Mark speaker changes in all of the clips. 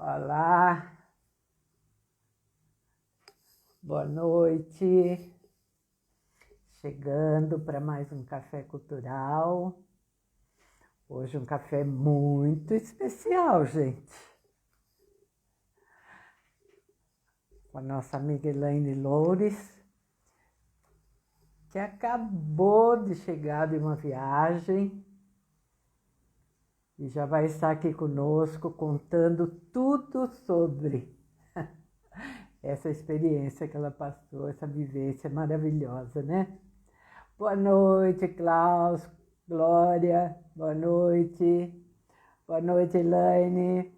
Speaker 1: Olá, boa noite. Chegando para mais um café cultural. Hoje um café muito especial, gente. Com a nossa amiga Elaine Loures, que acabou de chegar de uma viagem e já vai estar aqui conosco contando tudo sobre essa experiência que ela passou, essa vivência maravilhosa, né? Boa noite, Klaus, Glória, boa noite, Elaine.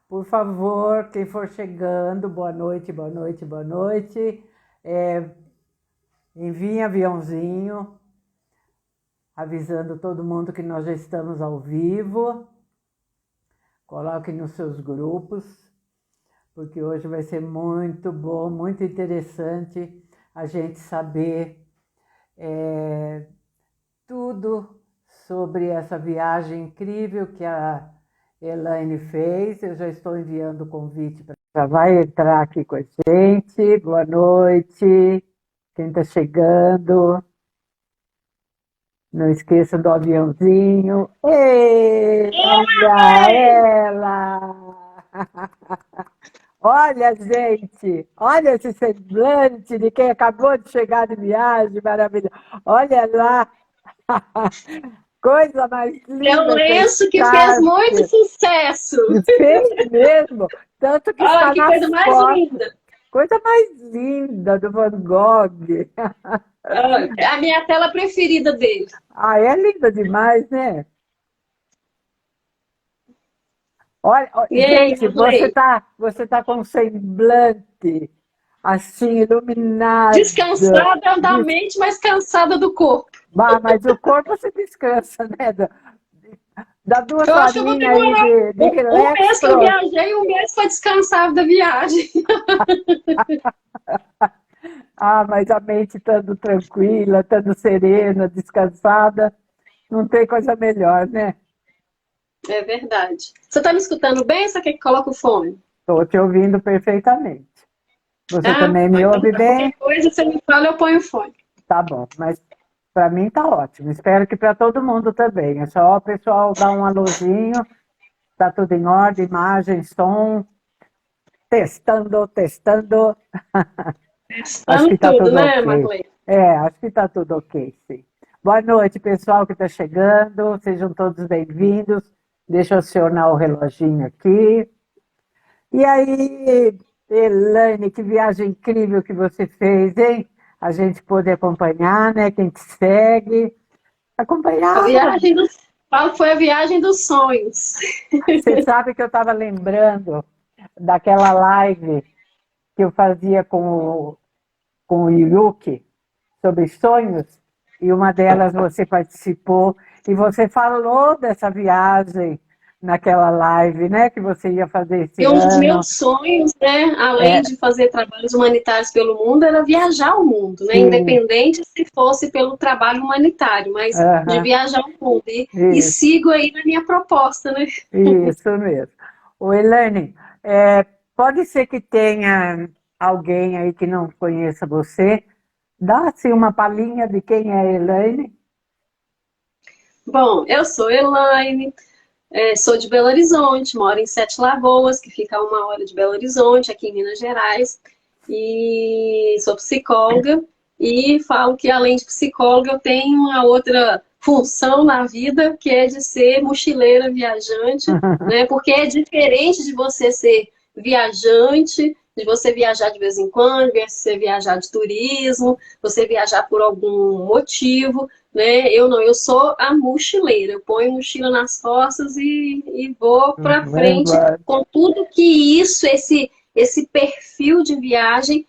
Speaker 1: Por favor, quem for chegando, boa noite, boa noite, boa noite. Envie aviãozinho, avisando todo mundo que nós já estamos ao vivo. Coloquem nos seus grupos, porque hoje vai ser muito bom, muito interessante a gente saber tudo sobre essa viagem incrível que a Elaine fez. Eu já estou enviando o convite para já vai entrar aqui com a gente. Boa noite, quem está chegando. Não esqueça do aviãozinho. Ei, olha ela! Olha, gente, olha esse semblante de quem acabou de chegar de viagem, maravilhoso. Olha lá, coisa mais
Speaker 2: É um
Speaker 1: linda essa
Speaker 2: lenço que fez muito
Speaker 1: escarpe.
Speaker 2: sucesso.
Speaker 1: Fez mesmo, tanto que
Speaker 2: Olha
Speaker 1: está
Speaker 2: que
Speaker 1: nas
Speaker 2: coisa mais
Speaker 1: fotos.
Speaker 2: linda.
Speaker 1: Coisa mais linda do Van Gogh.
Speaker 2: É a minha tela preferida dele.
Speaker 1: Ah, é linda demais, né? Olha,
Speaker 2: E aí,
Speaker 1: gente,
Speaker 2: Marley?
Speaker 1: você tá com um semblante assim, iluminado.
Speaker 2: Descansada da mente, mas cansada do corpo.
Speaker 1: Mas o corpo se descansa, né? Dá duas
Speaker 2: Eu acho que eu vou
Speaker 1: horinhas aí
Speaker 2: demorar
Speaker 1: de
Speaker 2: um
Speaker 1: relax,
Speaker 2: mês que eu
Speaker 1: pronto.
Speaker 2: viajei e um mês para descansar da viagem.
Speaker 1: Mas a mente estando tranquila, estando serena, descansada, não tem coisa melhor, né?
Speaker 2: É verdade. Você está me escutando bem ou você quer que coloque o fone?
Speaker 1: Estou te ouvindo perfeitamente. Você
Speaker 2: Ah,
Speaker 1: também
Speaker 2: tá.
Speaker 1: me
Speaker 2: Então
Speaker 1: ouve
Speaker 2: tá. Qualquer
Speaker 1: bem?
Speaker 2: coisa você me fala, eu ponho o fone.
Speaker 1: Tá bom, mas para mim tá ótimo. Espero que para todo mundo também. É só o pessoal dar um alôzinho, tá tudo em ordem, imagem, som, testando, testando. Acho que
Speaker 2: Testando
Speaker 1: está
Speaker 2: tudo,
Speaker 1: tudo
Speaker 2: né,
Speaker 1: ok.
Speaker 2: Marley?
Speaker 1: Acho que está tudo ok, sim. Boa noite, pessoal que está chegando. Sejam todos bem-vindos. Deixa eu acionar o reloginho aqui. E aí, Elaine, que viagem incrível que você fez, hein? A gente pôde acompanhar, né? Quem te segue.
Speaker 2: A
Speaker 1: Acompanhar.
Speaker 2: viagem dos... Falo que foi a viagem dos sonhos.
Speaker 1: Você sabe que eu estava lembrando daquela live que eu fazia com o Yuki sobre sonhos, e uma delas você participou, e você falou dessa viagem naquela live, né, que você ia fazer esse
Speaker 2: E um dos
Speaker 1: ano.
Speaker 2: meus sonhos, né, além
Speaker 1: É,
Speaker 2: de fazer trabalhos humanitários pelo mundo, era viajar o mundo, né,
Speaker 1: sim,
Speaker 2: independente se fosse pelo trabalho humanitário, mas de
Speaker 1: aham,
Speaker 2: viajar o mundo. E
Speaker 1: isso,
Speaker 2: sigo aí na minha proposta, né?
Speaker 1: isso mesmo. O Elaine, pode ser que tenha alguém aí que não conheça você. Dá assim uma palhinha de quem é a Elaine?
Speaker 2: Bom, eu sou Elaine, sou de Belo Horizonte, moro em Sete Lagoas, que fica a 1 hora de Belo Horizonte, aqui em Minas Gerais, e sou psicóloga e falo que além de psicóloga eu tenho uma outra função na vida que é de ser mochileira viajante, né? Porque é diferente de você ser viajante, de você viajar de vez em quando, de você viajar de turismo, você viajar por algum motivo, né? Eu não, eu sou a mochileira. Eu ponho mochila nas costas e vou para frente
Speaker 1: Lembra?
Speaker 2: com tudo que esse perfil de viagem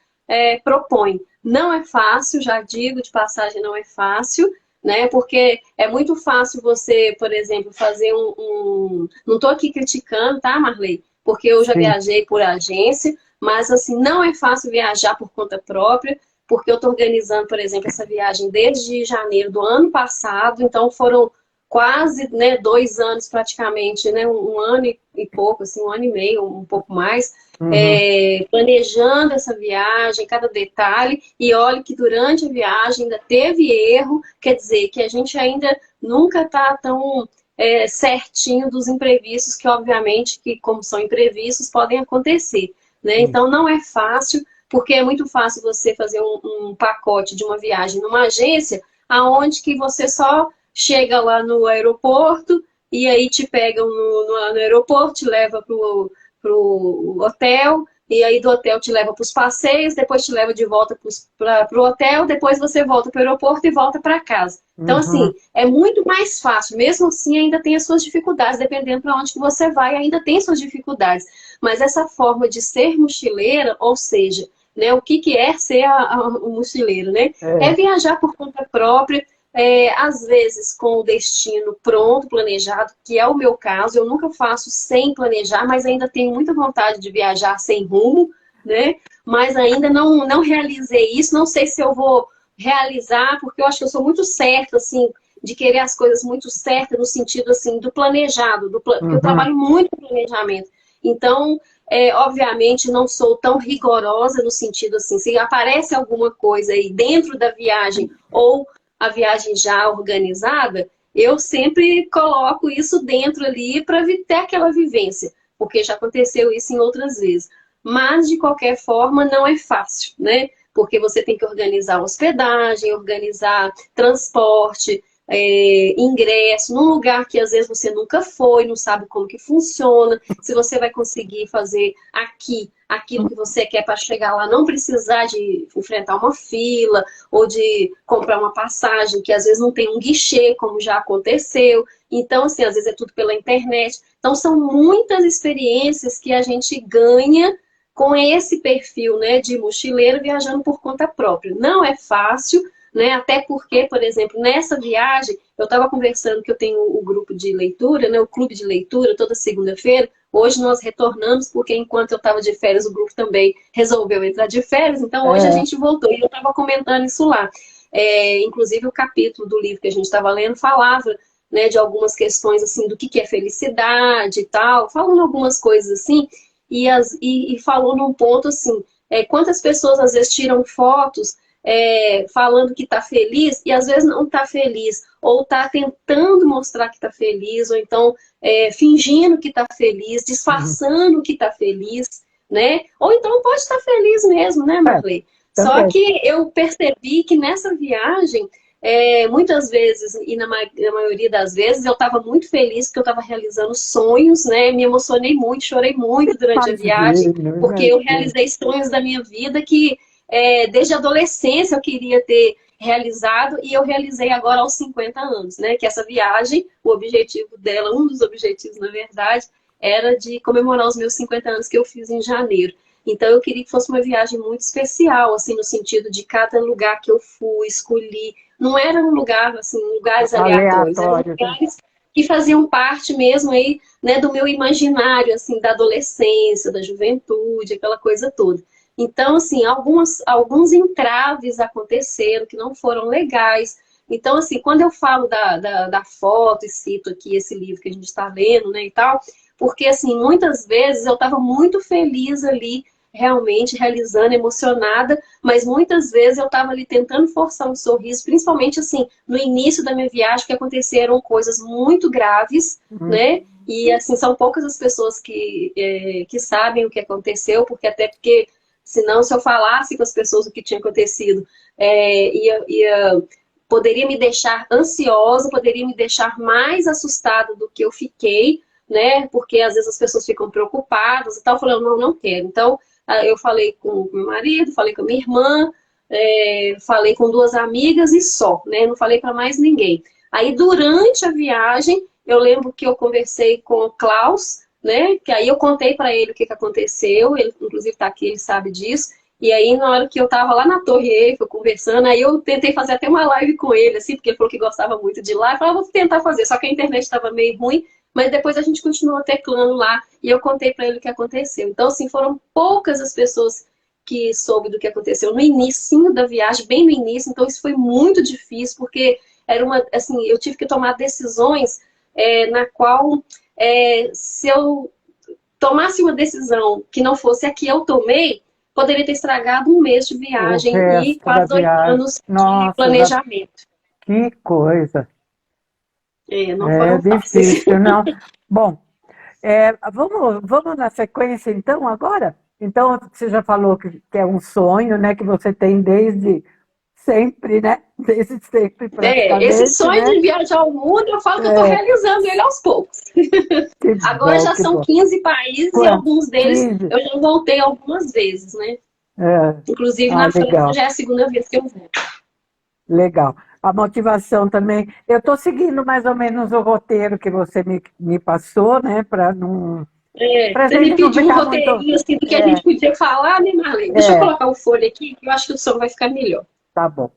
Speaker 2: propõe. Não é fácil, já digo de passagem, não é fácil, né? Porque é muito fácil você, por exemplo, fazer não estou aqui criticando, tá, Marley? Porque eu já
Speaker 1: Sim.
Speaker 2: viajei por agência, mas assim, não é fácil viajar por conta própria, porque eu estou organizando, por exemplo, essa viagem desde janeiro do ano passado, então foram quase, né, 2 anos praticamente, né, um ano e pouco, assim, 1 ano e meio, um pouco mais,
Speaker 1: Uhum.
Speaker 2: planejando essa viagem, cada detalhe, e olha que durante a viagem ainda teve erro, quer dizer que a gente ainda nunca está tão certinho dos imprevistos, que obviamente, que como são imprevistos, podem acontecer, né?
Speaker 1: Isso.
Speaker 2: Então não é fácil, porque é muito fácil você fazer um pacote de uma viagem numa agência, aonde que você só chega lá no aeroporto e aí te pegam no aeroporto, te leva pro hotel, e aí do hotel te leva para os passeios, depois te leva de volta para o hotel, depois você volta para o aeroporto e volta para casa. Então,
Speaker 1: Uhum.
Speaker 2: assim, é muito mais fácil. Mesmo assim, ainda tem as suas dificuldades, dependendo para onde que você vai, ainda tem suas dificuldades. Mas essa forma de ser mochileira, ou seja, né, o que é ser o mochileiro, né? É
Speaker 1: É.
Speaker 2: viajar por conta própria, às vezes com o destino pronto, planejado, que é o meu caso. Eu nunca faço sem planejar, mas ainda tenho muita vontade de viajar sem rumo, né? Mas ainda não realizei isso. Não sei se eu vou realizar, porque eu acho que eu sou muito certa, assim, de querer as coisas muito certas, no sentido, assim, do planejado, porque eu
Speaker 1: Uhum.
Speaker 2: trabalho muito com planejamento. Então, obviamente, não sou tão rigorosa no sentido, assim, se aparece alguma coisa aí dentro da viagem ou a viagem já organizada, eu sempre coloco isso dentro ali para ter aquela vivência, porque já aconteceu isso em outras vezes. Mas, de qualquer forma, não é fácil, né? Porque você tem que organizar hospedagem, organizar transporte, ingresso, num lugar que às vezes você nunca foi, não sabe como que funciona, se você vai conseguir fazer aqui aquilo que você quer para chegar lá, não precisar de enfrentar uma fila ou de comprar uma passagem que às vezes não tem um guichê, como já aconteceu. Então, assim, às vezes é tudo pela internet. Então, são muitas experiências que a gente ganha com esse perfil, né, de mochileiro viajando por conta própria. Não é fácil, né? Até porque, por exemplo, nessa viagem, eu estava conversando que eu tenho o grupo de leitura, né, o clube de leitura, toda segunda-feira. Hoje nós retornamos, porque enquanto eu estava de férias, o grupo também resolveu entrar de férias, então hoje a
Speaker 1: É.
Speaker 2: gente voltou. E eu estava comentando isso lá. Inclusive, o capítulo do livro que a gente estava lendo falava, né, de algumas questões assim do que é felicidade e tal, falando algumas coisas assim, e falou num ponto assim, quantas pessoas às vezes tiram fotos falando que está feliz e às vezes não está feliz, ou está tentando mostrar que está feliz, ou então fingindo que está feliz,
Speaker 1: Uhum.
Speaker 2: disfarçando que está feliz, né? Ou então pode estar feliz mesmo, né,
Speaker 1: É,
Speaker 2: Marley? Só
Speaker 1: também.
Speaker 2: que eu percebi que nessa viagem, muitas vezes, e na maioria das vezes, eu estava muito feliz porque eu estava realizando sonhos, né? Me emocionei muito, chorei muito durante a viagem,
Speaker 1: Imagino,
Speaker 2: porque eu
Speaker 1: imagino.
Speaker 2: realizei sonhos da minha vida que desde a adolescência eu queria ter realizado e eu realizei agora aos 50 anos, né? Que essa viagem, o objetivo dela, um dos objetivos, na verdade, era de comemorar os meus 50 anos que eu fiz em janeiro. Então eu queria que fosse uma viagem muito especial, assim, no sentido de cada lugar que eu fui, escolhi. Não era um lugar, assim, lugares aleatórios, eram
Speaker 1: Aleatório, né?
Speaker 2: lugares que faziam parte mesmo aí, né, do meu imaginário, assim, da adolescência, da juventude, aquela coisa toda. Então, assim, alguns entraves aconteceram que não foram legais. Então, assim, quando eu falo da foto e cito aqui esse livro que a gente está lendo, né, e tal, porque, assim, muitas vezes eu estava muito feliz ali, realmente realizando, emocionada, mas muitas vezes eu estava ali tentando forçar um sorriso, principalmente, assim, no início da minha viagem, que aconteceram coisas muito graves,
Speaker 1: Uhum.
Speaker 2: né, e, assim, são poucas as pessoas que sabem o que aconteceu, porque senão, se eu falasse com as pessoas o que tinha acontecido, poderia me deixar ansiosa, poderia me deixar mais assustada do que eu fiquei, né? Porque às vezes as pessoas ficam preocupadas e tal, falando, não quero. Então, eu falei com o meu marido, falei com a minha irmã, falei com duas amigas e só, né? Não falei para mais ninguém. Aí, durante a viagem, eu lembro que eu conversei com o Klaus, né? Que aí eu contei para ele o que aconteceu, ele inclusive está aqui, ele sabe disso. E aí, na hora que eu tava lá na Torre Eiffel conversando, aí eu tentei fazer até uma live com ele, assim, porque ele falou que gostava muito de lá. Eu falei, vou tentar fazer, só que a internet estava meio ruim, mas depois a gente continuou teclando lá e eu contei para ele o que aconteceu. Então, assim, foram poucas as pessoas que soube do que aconteceu no início da viagem, bem no início, então isso foi muito difícil, porque era uma, assim, eu tive que tomar decisões na qual, se eu tomasse uma decisão que não fosse a que eu tomei, poderia ter estragado um mês de
Speaker 1: O
Speaker 2: viagem e
Speaker 1: resto da
Speaker 2: quase 2
Speaker 1: viagem.
Speaker 2: anos de
Speaker 1: Nossa,
Speaker 2: planejamento.
Speaker 1: que coisa.
Speaker 2: Não
Speaker 1: É
Speaker 2: foram fáceis.
Speaker 1: difícil, não? Bom, vamos na sequência então agora? Então, você já falou que é um sonho, né? Que você tem desde sempre, né? Desde sempre
Speaker 2: Esse
Speaker 1: praticamente,
Speaker 2: sonho
Speaker 1: né?
Speaker 2: de viajar ao mundo, eu falo que eu estou
Speaker 1: É,
Speaker 2: realizando ele aos poucos.
Speaker 1: que
Speaker 2: Agora
Speaker 1: bom,
Speaker 2: já
Speaker 1: que
Speaker 2: são
Speaker 1: bom.
Speaker 2: 15 países e
Speaker 1: Quanto?
Speaker 2: alguns deles
Speaker 1: 15?
Speaker 2: eu já voltei algumas vezes, né?
Speaker 1: É.
Speaker 2: Inclusive
Speaker 1: Ah,
Speaker 2: na França
Speaker 1: legal,
Speaker 2: já é a segunda vez que eu vou.
Speaker 1: legal. A motivação também. Eu estou seguindo mais ou menos o roteiro que você me passou, né? Para não, para
Speaker 2: Você me
Speaker 1: gente não
Speaker 2: pediu um
Speaker 1: ficar muito.
Speaker 2: roteirinho assim, do que a
Speaker 1: É,
Speaker 2: gente podia falar, né, Marlene? Deixa eu
Speaker 1: é,
Speaker 2: colocar o fone aqui, que eu acho que o som vai ficar melhor.
Speaker 1: tá bom.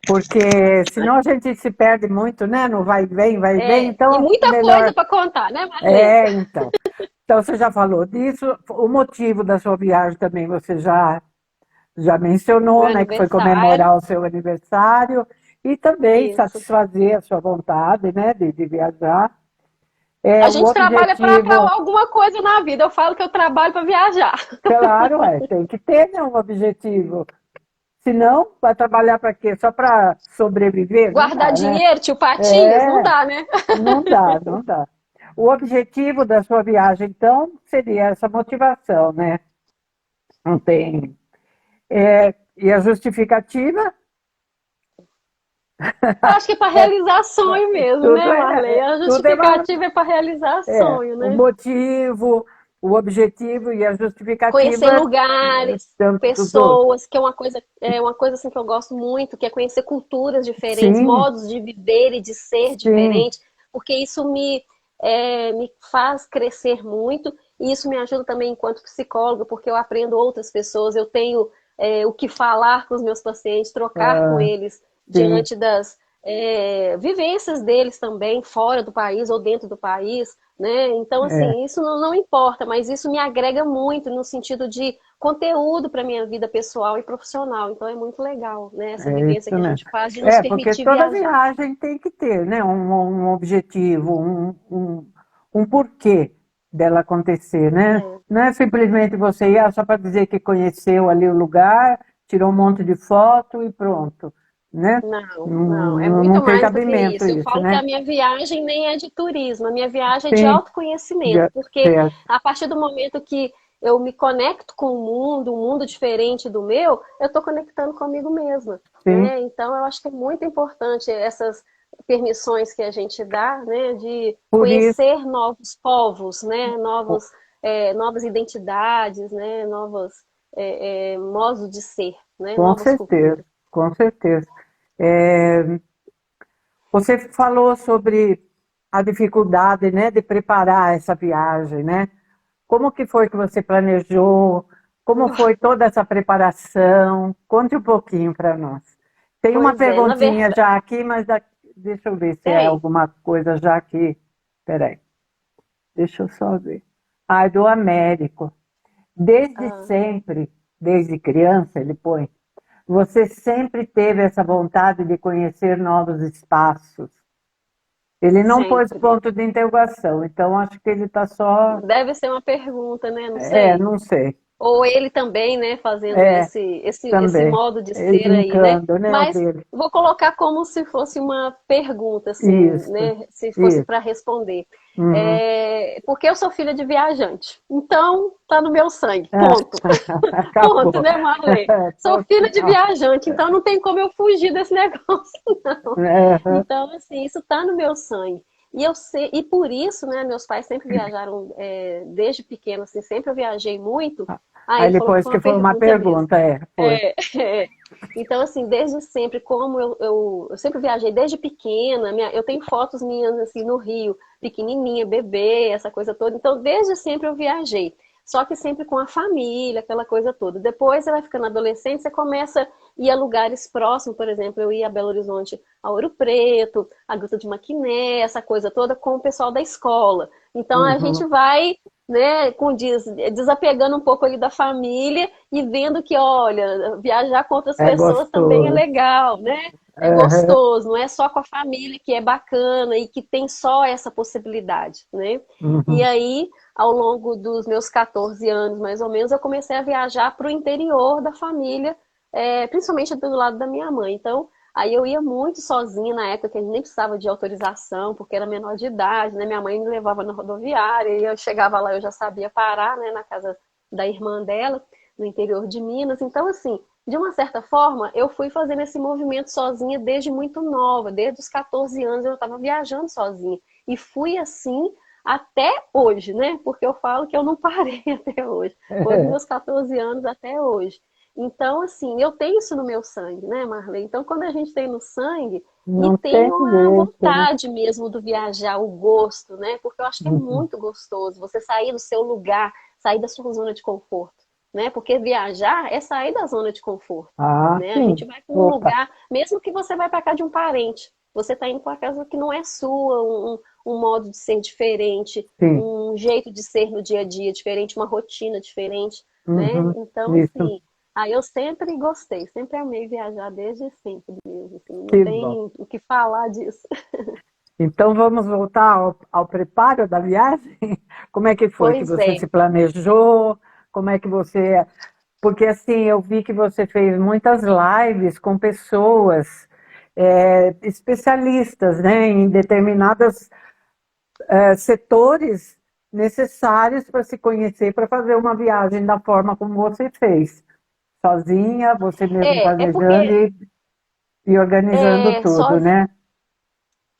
Speaker 1: Porque senão a gente se perde muito, né? No vai e vem,
Speaker 3: E
Speaker 1: então
Speaker 3: muita coisa
Speaker 1: melhor.
Speaker 3: para contar, né, Marlene?
Speaker 1: É, então. Então você já falou disso, o motivo da sua viagem também você já
Speaker 3: Meu
Speaker 1: mencionou, né? Que foi
Speaker 3: aniversário,
Speaker 1: comemorar o seu aniversário e também
Speaker 3: isso.
Speaker 1: satisfazer a sua vontade, né? De viajar.
Speaker 3: A
Speaker 1: O
Speaker 3: gente trabalha para
Speaker 1: objetivo,
Speaker 3: alguma coisa na vida. Eu falo que eu trabalho para viajar.
Speaker 1: claro, tem que ter, né, um objetivo. Senão, vai trabalhar para quê? Só para sobreviver? Não
Speaker 3: Guardar
Speaker 1: dá, né?
Speaker 3: dinheiro, tio Patinhas, não
Speaker 1: É,
Speaker 3: dá, né?
Speaker 1: não dá, não dá. O objetivo da sua viagem, então, seria essa motivação, né? Não tem. E a justificativa?
Speaker 3: Eu acho que é para
Speaker 1: É,
Speaker 3: realizar sonho mesmo,
Speaker 1: tudo
Speaker 3: né, Marlene? A
Speaker 1: tudo é
Speaker 3: justificativa é para realizar sonho,
Speaker 1: o
Speaker 3: né?
Speaker 1: motivo, o objetivo e a
Speaker 3: Conhecer
Speaker 1: justificativa,
Speaker 3: lugares,
Speaker 1: tudo.
Speaker 3: pessoas, que é uma coisa assim que eu gosto muito, que é conhecer culturas diferentes,
Speaker 1: Sim,
Speaker 3: modos de viver e de ser
Speaker 1: sim,
Speaker 3: diferente, porque isso me faz crescer muito e isso me ajuda também enquanto psicóloga, porque eu aprendo outras pessoas, eu tenho o que falar com os meus pacientes, trocar com
Speaker 1: ah,
Speaker 3: eles
Speaker 1: sim,
Speaker 3: diante das vivências deles também, fora do país ou dentro do país, né? Então,
Speaker 1: é,
Speaker 3: assim, isso não importa, mas isso me agrega muito no sentido de conteúdo para minha vida pessoal e profissional. Então, é muito legal, né? Essa
Speaker 1: é
Speaker 3: vivência
Speaker 1: isso
Speaker 3: que a
Speaker 1: mesmo.
Speaker 3: gente faz de nos
Speaker 1: Porque
Speaker 3: permitir
Speaker 1: toda
Speaker 3: viajar.
Speaker 1: viagem tem que ter, né, um objetivo, um porquê dela acontecer, né?
Speaker 3: É.
Speaker 1: Não é simplesmente você ir só para dizer que conheceu ali o lugar, tirou um monte de foto e pronto, né?
Speaker 3: Não,
Speaker 1: Não,
Speaker 3: não, é
Speaker 1: não
Speaker 3: muito
Speaker 1: tem
Speaker 3: mais do que
Speaker 1: cabimento
Speaker 3: isso. Eu
Speaker 1: isso,
Speaker 3: falo que
Speaker 1: né?
Speaker 3: a minha viagem nem é de turismo, a minha viagem é de
Speaker 1: Sim,
Speaker 3: autoconhecimento, porque
Speaker 1: certo,
Speaker 3: a partir do momento que eu me conecto com o mundo, um mundo diferente do meu, eu estou conectando comigo mesma,
Speaker 1: sim.
Speaker 3: né? Então, eu acho que é muito importante essas permissões que a gente dá, né, de
Speaker 1: Por isso,
Speaker 3: conhecer novos povos, né, novas identidades, né, novos modos de ser, né,
Speaker 1: com
Speaker 3: novas
Speaker 1: certeza,
Speaker 3: culturas.
Speaker 1: com certeza. É, você falou sobre a dificuldade, né, de preparar essa viagem, né? Como que foi que você planejou? Como foi toda essa preparação? Conte um pouquinho para nós. Tem uma
Speaker 3: Pois é, na
Speaker 1: perguntinha
Speaker 3: verdade,
Speaker 1: já aqui, mas deixa eu ver se é
Speaker 3: tem.
Speaker 1: alguma coisa já aqui. Peraí, deixa eu só ver. Ah, é do Américo. Desde
Speaker 3: Ah,
Speaker 1: sempre, desde criança, ele põe, você sempre teve essa vontade de conhecer novos espaços. Ele não pôs
Speaker 3: sempre.
Speaker 1: ponto de interrogação, então acho que ele está só.
Speaker 3: Deve ser uma pergunta, né? Não sei.
Speaker 1: Não sei.
Speaker 3: Ou ele também, né, fazendo
Speaker 1: É,
Speaker 3: esse
Speaker 1: também.
Speaker 3: modo de
Speaker 1: Ele
Speaker 3: ser aí, né?
Speaker 1: brincando, né, o
Speaker 3: Mas
Speaker 1: dele.
Speaker 3: vou colocar como se fosse uma pergunta, assim,
Speaker 1: Isso,
Speaker 3: né? Se fosse
Speaker 1: isso.
Speaker 3: para responder.
Speaker 1: Uhum.
Speaker 3: Porque eu sou filha de viajante. Então, tá no meu sangue.
Speaker 1: Ah,
Speaker 3: Ponto. Ponto,
Speaker 1: acabou.
Speaker 3: né, Marley? Sou
Speaker 1: Ponto
Speaker 3: filha de
Speaker 1: final.
Speaker 3: viajante, então não tem como eu fugir desse negócio, não.
Speaker 1: Uhum.
Speaker 3: Então, assim, isso tá no meu sangue. E eu sei, e por isso, né, meus pais sempre viajaram desde pequeno, assim, sempre eu viajei muito. Aí
Speaker 1: Aí
Speaker 3: ele falou que
Speaker 1: depois
Speaker 3: foi
Speaker 1: que
Speaker 3: uma
Speaker 1: foi uma
Speaker 3: pergunta mesmo.
Speaker 1: pergunta, foi.
Speaker 3: É, é. Então, assim, desde sempre, como eu sempre viajei desde pequena, eu tenho fotos minhas, assim, no Rio, pequenininha, bebê, essa coisa toda. Então, desde sempre eu viajei. Só que sempre com a família, aquela coisa toda. Depois, você vai ficando adolescente, você começa a ir a lugares próximos, por exemplo, eu ia a Belo Horizonte, a Ouro Preto, a Gruta de Maquiné, essa coisa toda com o pessoal da escola. Então, a gente
Speaker 1: Uhum.
Speaker 3: vai, né, desapegando um pouco ali da família e vendo que, olha, viajar com outras
Speaker 1: É
Speaker 3: pessoas também é
Speaker 1: gostoso.
Speaker 3: legal, né? é
Speaker 1: Aham.
Speaker 3: gostoso, não é só com a família que é bacana e que tem só essa possibilidade, né? E
Speaker 1: Uhum.
Speaker 3: aí, ao longo dos meus 14 anos, mais ou menos, eu comecei a viajar para o interior da família, principalmente do lado da minha mãe. Então, aí eu ia muito sozinha na época que a gente nem precisava de autorização, porque era menor de idade, né? Minha mãe me levava na rodoviária e eu chegava lá, eu já sabia parar, né, na casa da irmã dela, no interior de Minas. Então, assim, de uma certa forma, eu fui fazendo esse movimento sozinha desde muito nova, desde os 14 anos eu estava viajando sozinha. E fui assim até hoje, né? Porque eu falo que eu não parei até hoje. Foi dos meus 14 anos até hoje. Então, assim, eu tenho isso no meu sangue, né, Marley? Então, quando a gente tem no sangue, e
Speaker 1: Não tem
Speaker 3: tenho a
Speaker 1: jeito, né?
Speaker 3: vontade mesmo do viajar, o gosto, né? Porque eu acho que é
Speaker 1: Uhum.
Speaker 3: muito gostoso você sair do seu lugar, sair da sua zona de conforto, né? Porque viajar é sair da zona de conforto,
Speaker 1: Ah,
Speaker 3: né? A gente
Speaker 1: sim.
Speaker 3: vai para um
Speaker 1: Opa.
Speaker 3: lugar, mesmo que você vai para casa de um parente, você está indo para casa que não é sua, um modo de ser diferente,
Speaker 1: Sim.
Speaker 3: um jeito de ser no dia a dia diferente, uma rotina diferente, né?
Speaker 1: Uhum.
Speaker 3: Então,
Speaker 1: Isso.
Speaker 3: assim, aí eu sempre gostei, sempre amei viajar desde sempre mesmo, assim, não
Speaker 1: Que bom.
Speaker 3: tem o que falar disso.
Speaker 1: Então vamos voltar ao preparo da viagem? Como é que foi que
Speaker 3: Pois
Speaker 1: você
Speaker 3: é,
Speaker 1: se planejou? Como é que você. Porque assim, eu vi que você fez muitas lives com pessoas especialistas, né, em determinados setores necessários para se conhecer, para fazer uma viagem da forma como você fez. Sozinha, você mesmo
Speaker 3: é
Speaker 1: planejando
Speaker 3: porque
Speaker 1: e organizando
Speaker 3: é, só
Speaker 1: tudo, né?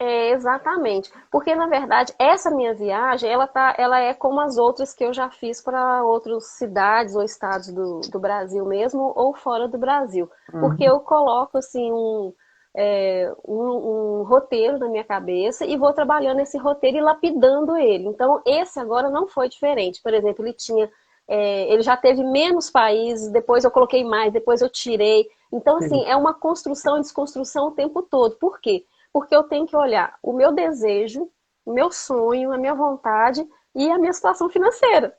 Speaker 3: exatamente, porque na verdade essa minha viagem ela é como as outras que eu já fiz para outras cidades ou estados do Brasil mesmo ou fora do Brasil, porque
Speaker 1: Uhum.
Speaker 3: eu coloco assim um roteiro na minha cabeça e vou trabalhando esse roteiro e lapidando ele. Então esse agora não foi diferente. Por exemplo, ele já teve menos países, depois eu coloquei mais, depois eu tirei. Então
Speaker 1: Sim.
Speaker 3: assim é uma construção e desconstrução o tempo todo. Por quê? Porque eu tenho que olhar o meu desejo, o meu sonho, a minha vontade e a minha situação financeira.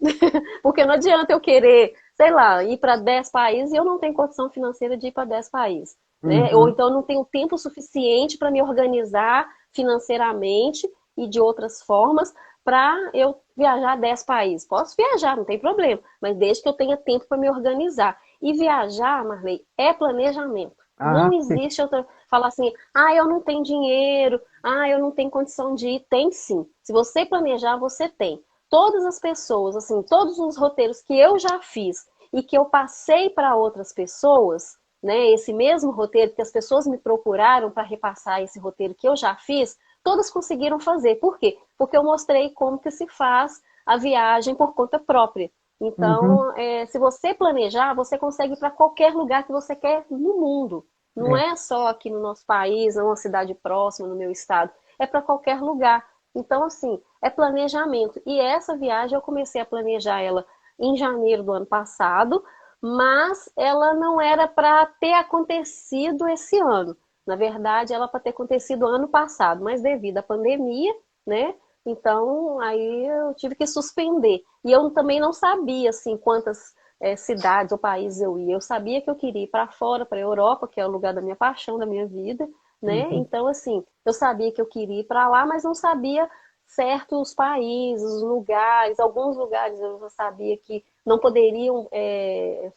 Speaker 3: Porque não adianta eu querer, sei lá, ir para 10 países e eu não tenho condição financeira de ir para 10 países. Né? Ou
Speaker 1: Uhum.
Speaker 3: então eu não tenho tempo suficiente para me organizar financeiramente e de outras formas para eu viajar 10 países. Posso viajar, não tem problema, mas desde que eu tenha tempo para me organizar. E viajar, Marley, é planejamento. Não
Speaker 1: Ah, sim.
Speaker 3: existe outra. Falar assim, ah, eu não tenho dinheiro, ah, eu não tenho condição de ir. Tem sim. Se você planejar, você tem. Todas as pessoas, assim, todos os roteiros que eu já fiz e que eu passei para outras pessoas, né, esse mesmo roteiro que as pessoas me procuraram para repassar esse roteiro que eu já fiz, todas conseguiram fazer. Por quê? Porque eu mostrei como que se faz a viagem por conta própria.
Speaker 1: Uhum.
Speaker 3: Então, se você planejar, você consegue ir para qualquer lugar que você quer no mundo. Não
Speaker 1: É.
Speaker 3: é só aqui no nosso país, numa cidade próxima, no meu estado. É para qualquer lugar. Então, assim, é planejamento. E essa viagem eu comecei a planejar ela em janeiro do ano passado, mas ela não era para ter acontecido esse ano. Na verdade, ela para ter acontecido ano passado, mas devido à pandemia, né? Então, aí eu tive que suspender. E eu também não sabia assim quantas cidades ou países eu ia. Eu sabia que eu queria ir para fora, para a Europa, que é o lugar da minha paixão, da minha vida, né?
Speaker 1: Uhum.
Speaker 3: Então, assim, eu sabia que eu queria ir para lá, mas não sabia certos países, lugares, alguns lugares eu já sabia que não poderiam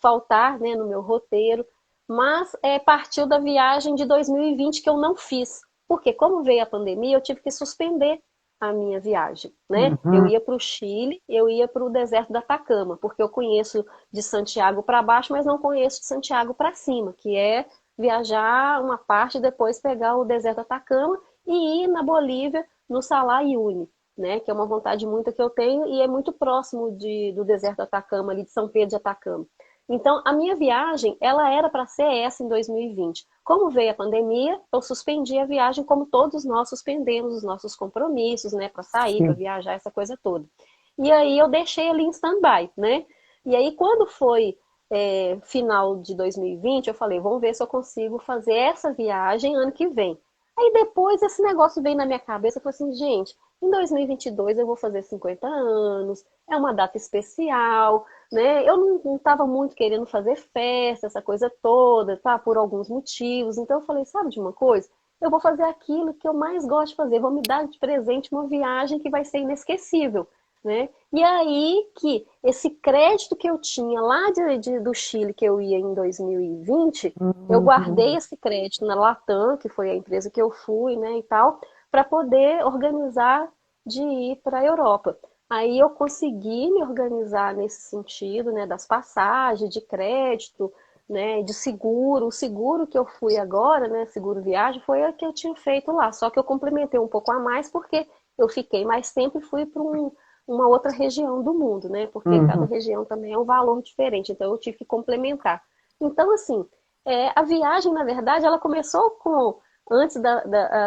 Speaker 3: faltar, né, no meu roteiro, mas partiu da viagem de 2020 que eu não fiz, porque como veio a pandemia, eu tive que suspender a minha viagem, né? Eu
Speaker 1: Uhum.
Speaker 3: ia para o Chile, eu ia para o deserto da Atacama, porque eu conheço de Santiago para baixo, mas não conheço de Santiago para cima, que é viajar uma parte e depois pegar o deserto da Atacama e ir na Bolívia, no Salar Uyuni, né? Que é uma vontade muito que eu tenho e é muito próximo do deserto do Atacama, ali de São Pedro de Atacama. Então, a minha viagem, ela era para ser essa em 2020. Como veio a pandemia, eu suspendi a viagem, como todos nós suspendemos os nossos compromissos, né, para sair, para
Speaker 1: Sim.
Speaker 3: viajar, essa coisa toda. E aí eu deixei ali em stand-by, né? E aí quando foi final de 2020, eu falei, vamos ver se eu consigo fazer essa viagem ano que vem. Aí depois esse negócio veio na minha cabeça, eu falei assim, gente, em 2022 eu vou fazer 50 anos, é uma data especial, né? Eu não estava muito querendo fazer festa, essa coisa toda, tá? Por alguns motivos. Então eu falei, sabe de uma coisa? Eu vou fazer aquilo que eu mais gosto de fazer, vou me dar de presente uma viagem que vai ser inesquecível, né? E aí que esse crédito que eu tinha lá do Chile, que eu ia em 2020, eu guardei
Speaker 1: Uhum.
Speaker 3: esse crédito na Latam, que foi a empresa que eu fui, né, e tal, para poder organizar de ir para a Europa. Aí eu consegui me organizar nesse sentido, né, das passagens, de crédito, né, de seguro. O seguro que eu fui agora, né, seguro viagem, foi o que eu tinha feito lá. Só que eu complementei um pouco a mais porque eu fiquei mais tempo e fui para uma outra região do mundo, né? Porque cada
Speaker 1: Uhum.
Speaker 3: região também é um valor diferente, então eu tive que complementar. Então, assim, a viagem, na verdade, ela começou antes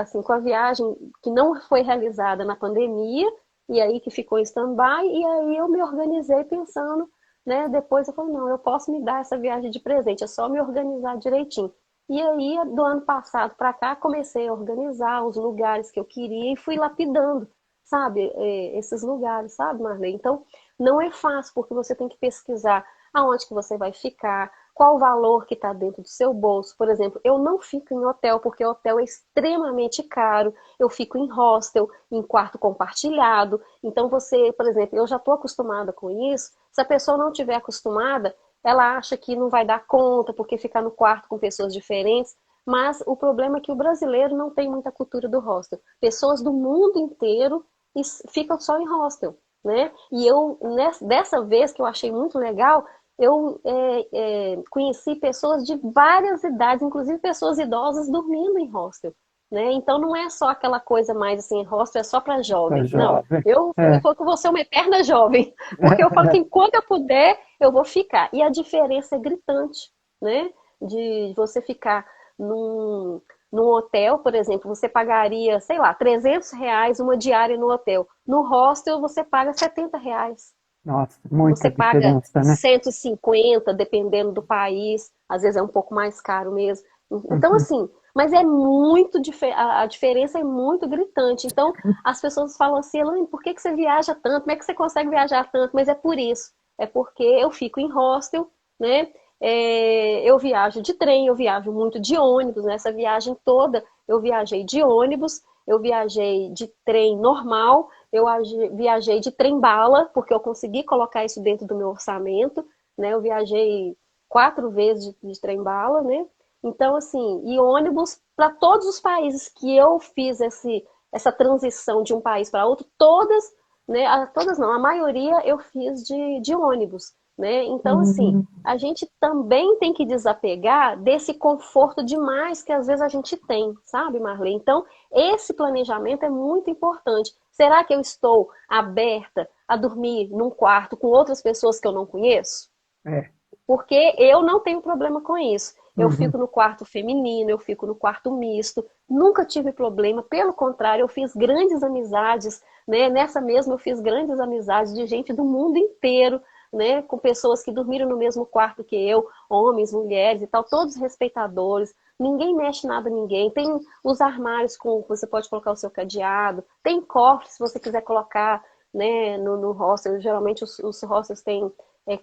Speaker 3: assim, com a viagem que não foi realizada na pandemia, e aí que ficou em stand-by, e aí eu me organizei pensando, né? Depois eu falei, não, eu posso me dar essa viagem de presente, é só me organizar direitinho. E aí, do ano passado para cá, comecei a organizar os lugares que eu queria e fui lapidando, sabe, esses lugares, sabe, Marley? Então, não é fácil, porque você tem que pesquisar aonde que você vai ficar, qual o valor que está dentro do seu bolso. Por exemplo, eu não fico em hotel, porque hotel é extremamente caro. Eu fico em hostel, em quarto compartilhado. Então, você, por exemplo, eu já estou acostumada com isso. Se a pessoa não estiver acostumada, ela acha que não vai dar conta, porque ficar no quarto com pessoas diferentes. Mas o problema é que o brasileiro não tem muita cultura do hostel. Pessoas do mundo inteiro ficam só em hostel, né? E eu, dessa vez que eu achei muito legal, eu conheci pessoas de várias idades, inclusive pessoas idosas dormindo em hostel, né? Então não é só aquela coisa mais assim, hostel é só para
Speaker 1: Tá
Speaker 3: jovem. Não,
Speaker 1: jovem.
Speaker 3: eu
Speaker 1: É.
Speaker 3: falo que você é uma eterna jovem, porque eu falo que enquanto eu puder, eu vou ficar. E a diferença é gritante, né? De você ficar num, num hotel, por exemplo, você pagaria, sei lá, R$ 300 uma diária no hotel. No hostel, você paga R$ 70.
Speaker 1: Nossa, muita
Speaker 3: Você paga
Speaker 1: diferença, né?
Speaker 3: 150, dependendo do país. Às vezes é um pouco mais caro mesmo. Então,
Speaker 1: Uhum.
Speaker 3: assim, mas é muito a diferença é muito gritante. Então, as pessoas falam assim, Elaine, por que que você viaja tanto? Como é que você consegue viajar tanto? Mas é por isso. É porque eu fico em hostel, né? Eu viajo de trem, eu viajo muito de ônibus. Nessa viagem toda, eu viajei de ônibus, eu viajei de trem normal, eu viajei de trem-bala, porque eu consegui colocar isso dentro do meu orçamento, né? Eu viajei 4 vezes de trem-bala, né? Então, assim, e ônibus para todos os países que eu fiz essa transição de um país para outro, todas, né? Todas não, a maioria eu fiz de ônibus, né? Então, assim,
Speaker 1: Uhum.
Speaker 3: a gente também tem que desapegar desse conforto demais que às vezes a gente tem, sabe, Marley? Então, esse planejamento é muito importante. Será que eu estou aberta a dormir num quarto com outras pessoas que eu não conheço?
Speaker 1: É.
Speaker 3: Porque eu não tenho problema com isso. Eu
Speaker 1: Uhum.
Speaker 3: fico no quarto feminino, eu fico no quarto misto, nunca tive problema, pelo contrário, eu fiz grandes amizades, né? Nessa mesma eu fiz grandes amizades de gente do mundo inteiro, né? Com pessoas que dormiram no mesmo quarto que eu, homens, mulheres e tal, todos respeitadores, ninguém mexe nada a ninguém. Tem os armários com você pode colocar o seu cadeado, tem cofres se você quiser colocar, né, no hostel. Geralmente os hostels têm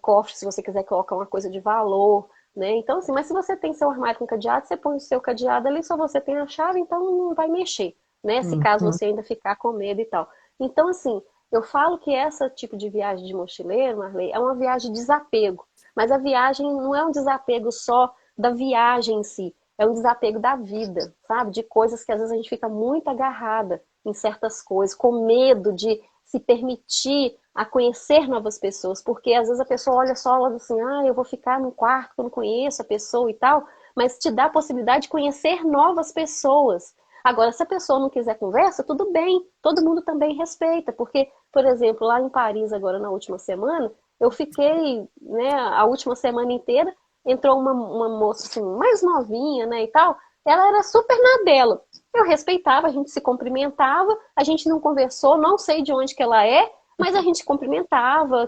Speaker 3: cofre se você quiser colocar uma coisa de valor, né? Então, assim, mas se você tem seu armário com cadeado, você põe o seu cadeado ali, só você tem a chave, então não vai mexer, né? Se caso
Speaker 1: Uhum.
Speaker 3: você ainda ficar com medo e tal. Então, assim, eu falo que essa tipo de viagem de mochileiro, Marley, é uma viagem de desapego. Mas a viagem não é um desapego só da viagem em si, é um desapego da vida, sabe? De coisas que às vezes a gente fica muito agarrada em certas coisas, com medo de se permitir a conhecer novas pessoas, porque às vezes a pessoa olha só, ela diz assim, eu vou ficar num quarto que eu não conheço a pessoa e tal, mas te dá a possibilidade de conhecer novas pessoas. Agora, se a pessoa não quiser conversa, tudo bem, todo mundo também respeita, porque, por exemplo, lá em Paris, agora na última semana, eu fiquei, né, a última semana inteira, entrou uma moça assim, mais novinha, né, e tal, ela era super na dela. Eu respeitava, a gente se cumprimentava, a gente não conversou, não sei de onde que ela é, mas a gente
Speaker 1: Sim.
Speaker 3: cumprimentava,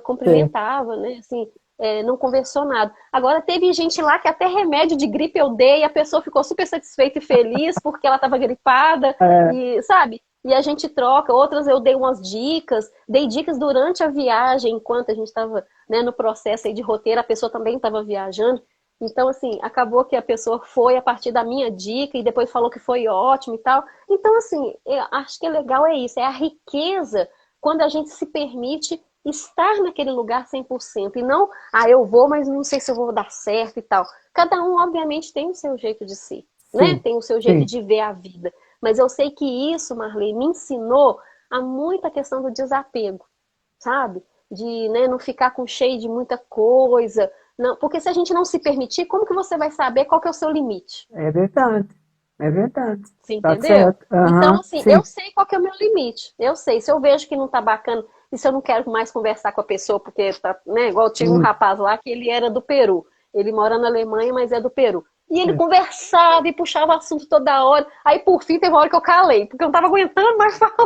Speaker 3: né? Assim, não conversou nada. Agora teve gente lá que até remédio de gripe eu dei, e a pessoa ficou super satisfeita e feliz porque ela estava gripada, e sabe? E a gente troca, outras eu dei umas dicas, dei dicas durante a viagem, enquanto a gente estava, né, no processo aí de roteiro, a pessoa também estava viajando. Então, assim, acabou que a pessoa foi a partir da minha dica e depois falou que foi ótimo e tal. Então, assim, eu acho que é legal é isso, é a riqueza quando a gente se permite estar naquele lugar 100% e não, eu vou, mas não sei se eu vou dar certo e tal. Cada um, obviamente, tem o seu jeito de ser, né?
Speaker 1: Sim,
Speaker 3: Tem o seu jeito
Speaker 1: sim.
Speaker 3: de ver a vida. Mas eu sei que isso, Marley, me ensinou a muita questão do desapego, sabe? De, né, não ficar com cheio de muita coisa. Não, porque se a gente não se permitir, como que você vai saber qual que é o seu limite?
Speaker 1: É verdade. É verdade.
Speaker 3: Você
Speaker 1: Tá
Speaker 3: entendeu?
Speaker 1: certo.
Speaker 3: Então,
Speaker 1: Aham,
Speaker 3: assim,
Speaker 1: sim.
Speaker 3: eu sei qual que é o meu limite. Eu sei. Se eu vejo que não tá bacana, e se eu não quero mais conversar com a pessoa, porque tá, né, igual tinha um
Speaker 1: Hum,
Speaker 3: rapaz lá que ele era do Peru. Ele mora na Alemanha, mas é do Peru. E ele
Speaker 1: é.
Speaker 3: conversava e puxava assunto toda hora. Aí, por fim, teve uma hora que eu calei, porque eu não tava aguentando mais falar.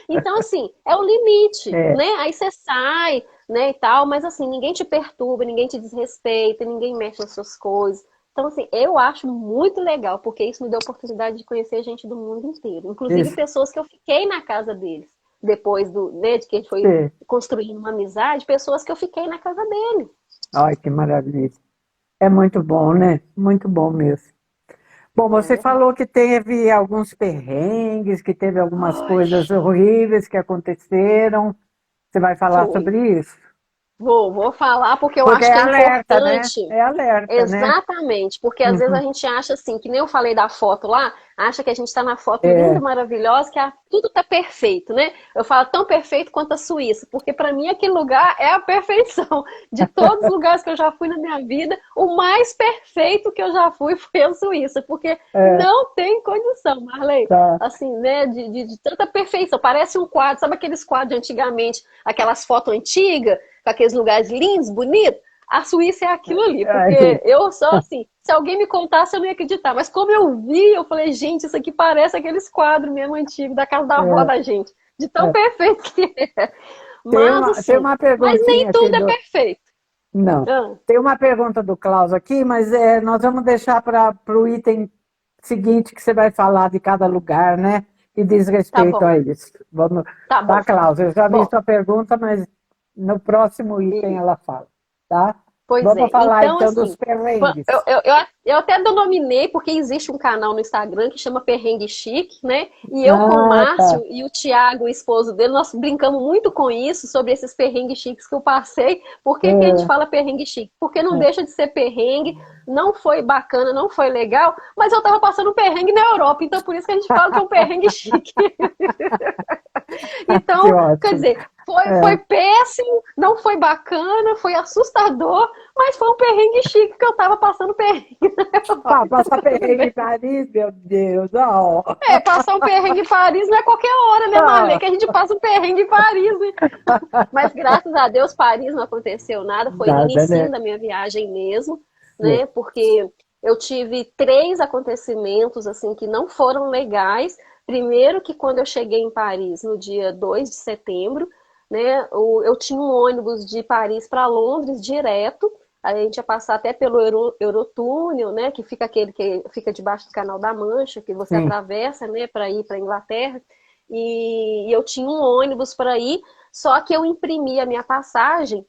Speaker 3: Então, assim, é o limite,
Speaker 1: É.
Speaker 3: né? Aí você sai, né, e tal, mas assim, ninguém te perturba, ninguém te desrespeita, ninguém mexe nas suas coisas. Então, assim, eu acho muito legal, porque isso me deu a oportunidade de conhecer gente do mundo inteiro. Inclusive
Speaker 1: Isso.
Speaker 3: pessoas que eu fiquei na casa deles. Depois né, de que a gente foi
Speaker 1: É.
Speaker 3: construindo uma amizade, pessoas que eu fiquei na casa dele.
Speaker 1: Ai, que maravilha. É muito bom, né? Muito bom mesmo. Bom,
Speaker 3: É
Speaker 1: você
Speaker 3: verdade.
Speaker 1: falou que teve alguns perrengues, que teve algumas
Speaker 3: Ai,
Speaker 1: coisas horríveis que aconteceram. Você vai falar
Speaker 3: foi.
Speaker 1: sobre isso?
Speaker 3: Vou falar porque eu
Speaker 1: Porque
Speaker 3: acho
Speaker 1: é
Speaker 3: que é
Speaker 1: alerta, né?
Speaker 3: importante.
Speaker 1: É alerta, né?
Speaker 3: Exatamente, porque às vezes a
Speaker 1: Uhum.
Speaker 3: gente acha assim, que nem eu falei da foto lá, acha que a gente está na foto linda,
Speaker 1: É,
Speaker 3: maravilhosa, que tudo tá perfeito, né? Eu falo tão perfeito quanto a Suíça, porque para mim aquele lugar é a perfeição. De todos os lugares que eu já fui na minha vida, o mais perfeito que eu já fui foi a Suíça, porque
Speaker 1: é,
Speaker 3: não tem condição, Marley.
Speaker 1: tá.
Speaker 3: Assim, né, de tanta perfeição. Parece um quadro, sabe aqueles quadros de antigamente, aquelas fotos antigas, com aqueles lugares lindos, bonitos? A Suíça é aquilo ali,
Speaker 1: Aí,
Speaker 3: porque eu só assim, se alguém me contasse eu não ia acreditar, mas como eu vi, eu falei, gente, isso aqui parece aqueles quadros mesmo antigos da casa da avó
Speaker 1: é,
Speaker 3: da gente, de tão
Speaker 1: é.
Speaker 3: perfeito que é.
Speaker 1: Tem
Speaker 3: Mas
Speaker 1: uma, tem
Speaker 3: assim,
Speaker 1: uma
Speaker 3: mas nem
Speaker 1: perguntinha aqui
Speaker 3: tudo é
Speaker 1: do.
Speaker 3: perfeito.
Speaker 1: Não.
Speaker 3: Ah,
Speaker 1: Tem uma pergunta do Klaus aqui, mas nós vamos deixar para o item seguinte que você vai falar de cada lugar, né? Que diz
Speaker 3: tá
Speaker 1: respeito
Speaker 3: bom,
Speaker 1: a isso. Vamos,
Speaker 3: tá
Speaker 1: tá,
Speaker 3: bom.
Speaker 1: Klaus? Eu já vi
Speaker 3: Bom,
Speaker 1: sua pergunta, mas no próximo item
Speaker 3: e
Speaker 1: ela fala, tá?
Speaker 3: pois
Speaker 1: Vamos
Speaker 3: é.
Speaker 1: falar
Speaker 3: Então,
Speaker 1: então dos
Speaker 3: assim,
Speaker 1: perrengues.
Speaker 3: eu até denominei, porque existe um canal no Instagram que chama Perrengue Chique, né? E eu com o
Speaker 1: Ah, tá.
Speaker 3: Márcio e o Thiago, o esposo dele, nós brincamos muito com isso, sobre esses perrengues chiques que eu passei. Por que que a gente
Speaker 1: É,
Speaker 3: fala perrengue chique? Porque não
Speaker 1: é.
Speaker 3: deixa de ser perrengue, não foi bacana, não foi legal, mas eu tava passando perrengue na Europa, então por isso que a gente fala que é um perrengue chique.
Speaker 1: Que
Speaker 3: Então, quer
Speaker 1: ótimo.
Speaker 3: dizer, foi
Speaker 1: É.
Speaker 3: péssimo, não foi bacana, foi assustador, mas foi um perrengue chique que eu tava passando perrengue na Europa, então
Speaker 1: Passar
Speaker 3: tá tudo
Speaker 1: perrengue em
Speaker 3: bem.
Speaker 1: Paris, meu Deus. Não.
Speaker 3: Passar um perrengue em Paris não é qualquer hora, né, Marley? Que a gente passa um perrengue em Paris, né? Mas graças a Deus, Paris não aconteceu nada, foi no
Speaker 1: Nada,
Speaker 3: inicinho
Speaker 1: né?
Speaker 3: da minha viagem mesmo,
Speaker 1: É.
Speaker 3: né? Porque eu tive 3 acontecimentos, assim, que não foram legais. Primeiro que quando eu cheguei em Paris, no dia 2 de setembro, né, eu tinha um ônibus de Paris para Londres direto, a gente ia passar até pelo Eurotúnel, né, que fica aquele que fica debaixo do Canal da Mancha, que você
Speaker 1: Sim.
Speaker 3: atravessa, né, para ir para a Inglaterra. E eu tinha um ônibus para ir, só que eu imprimi a minha passagem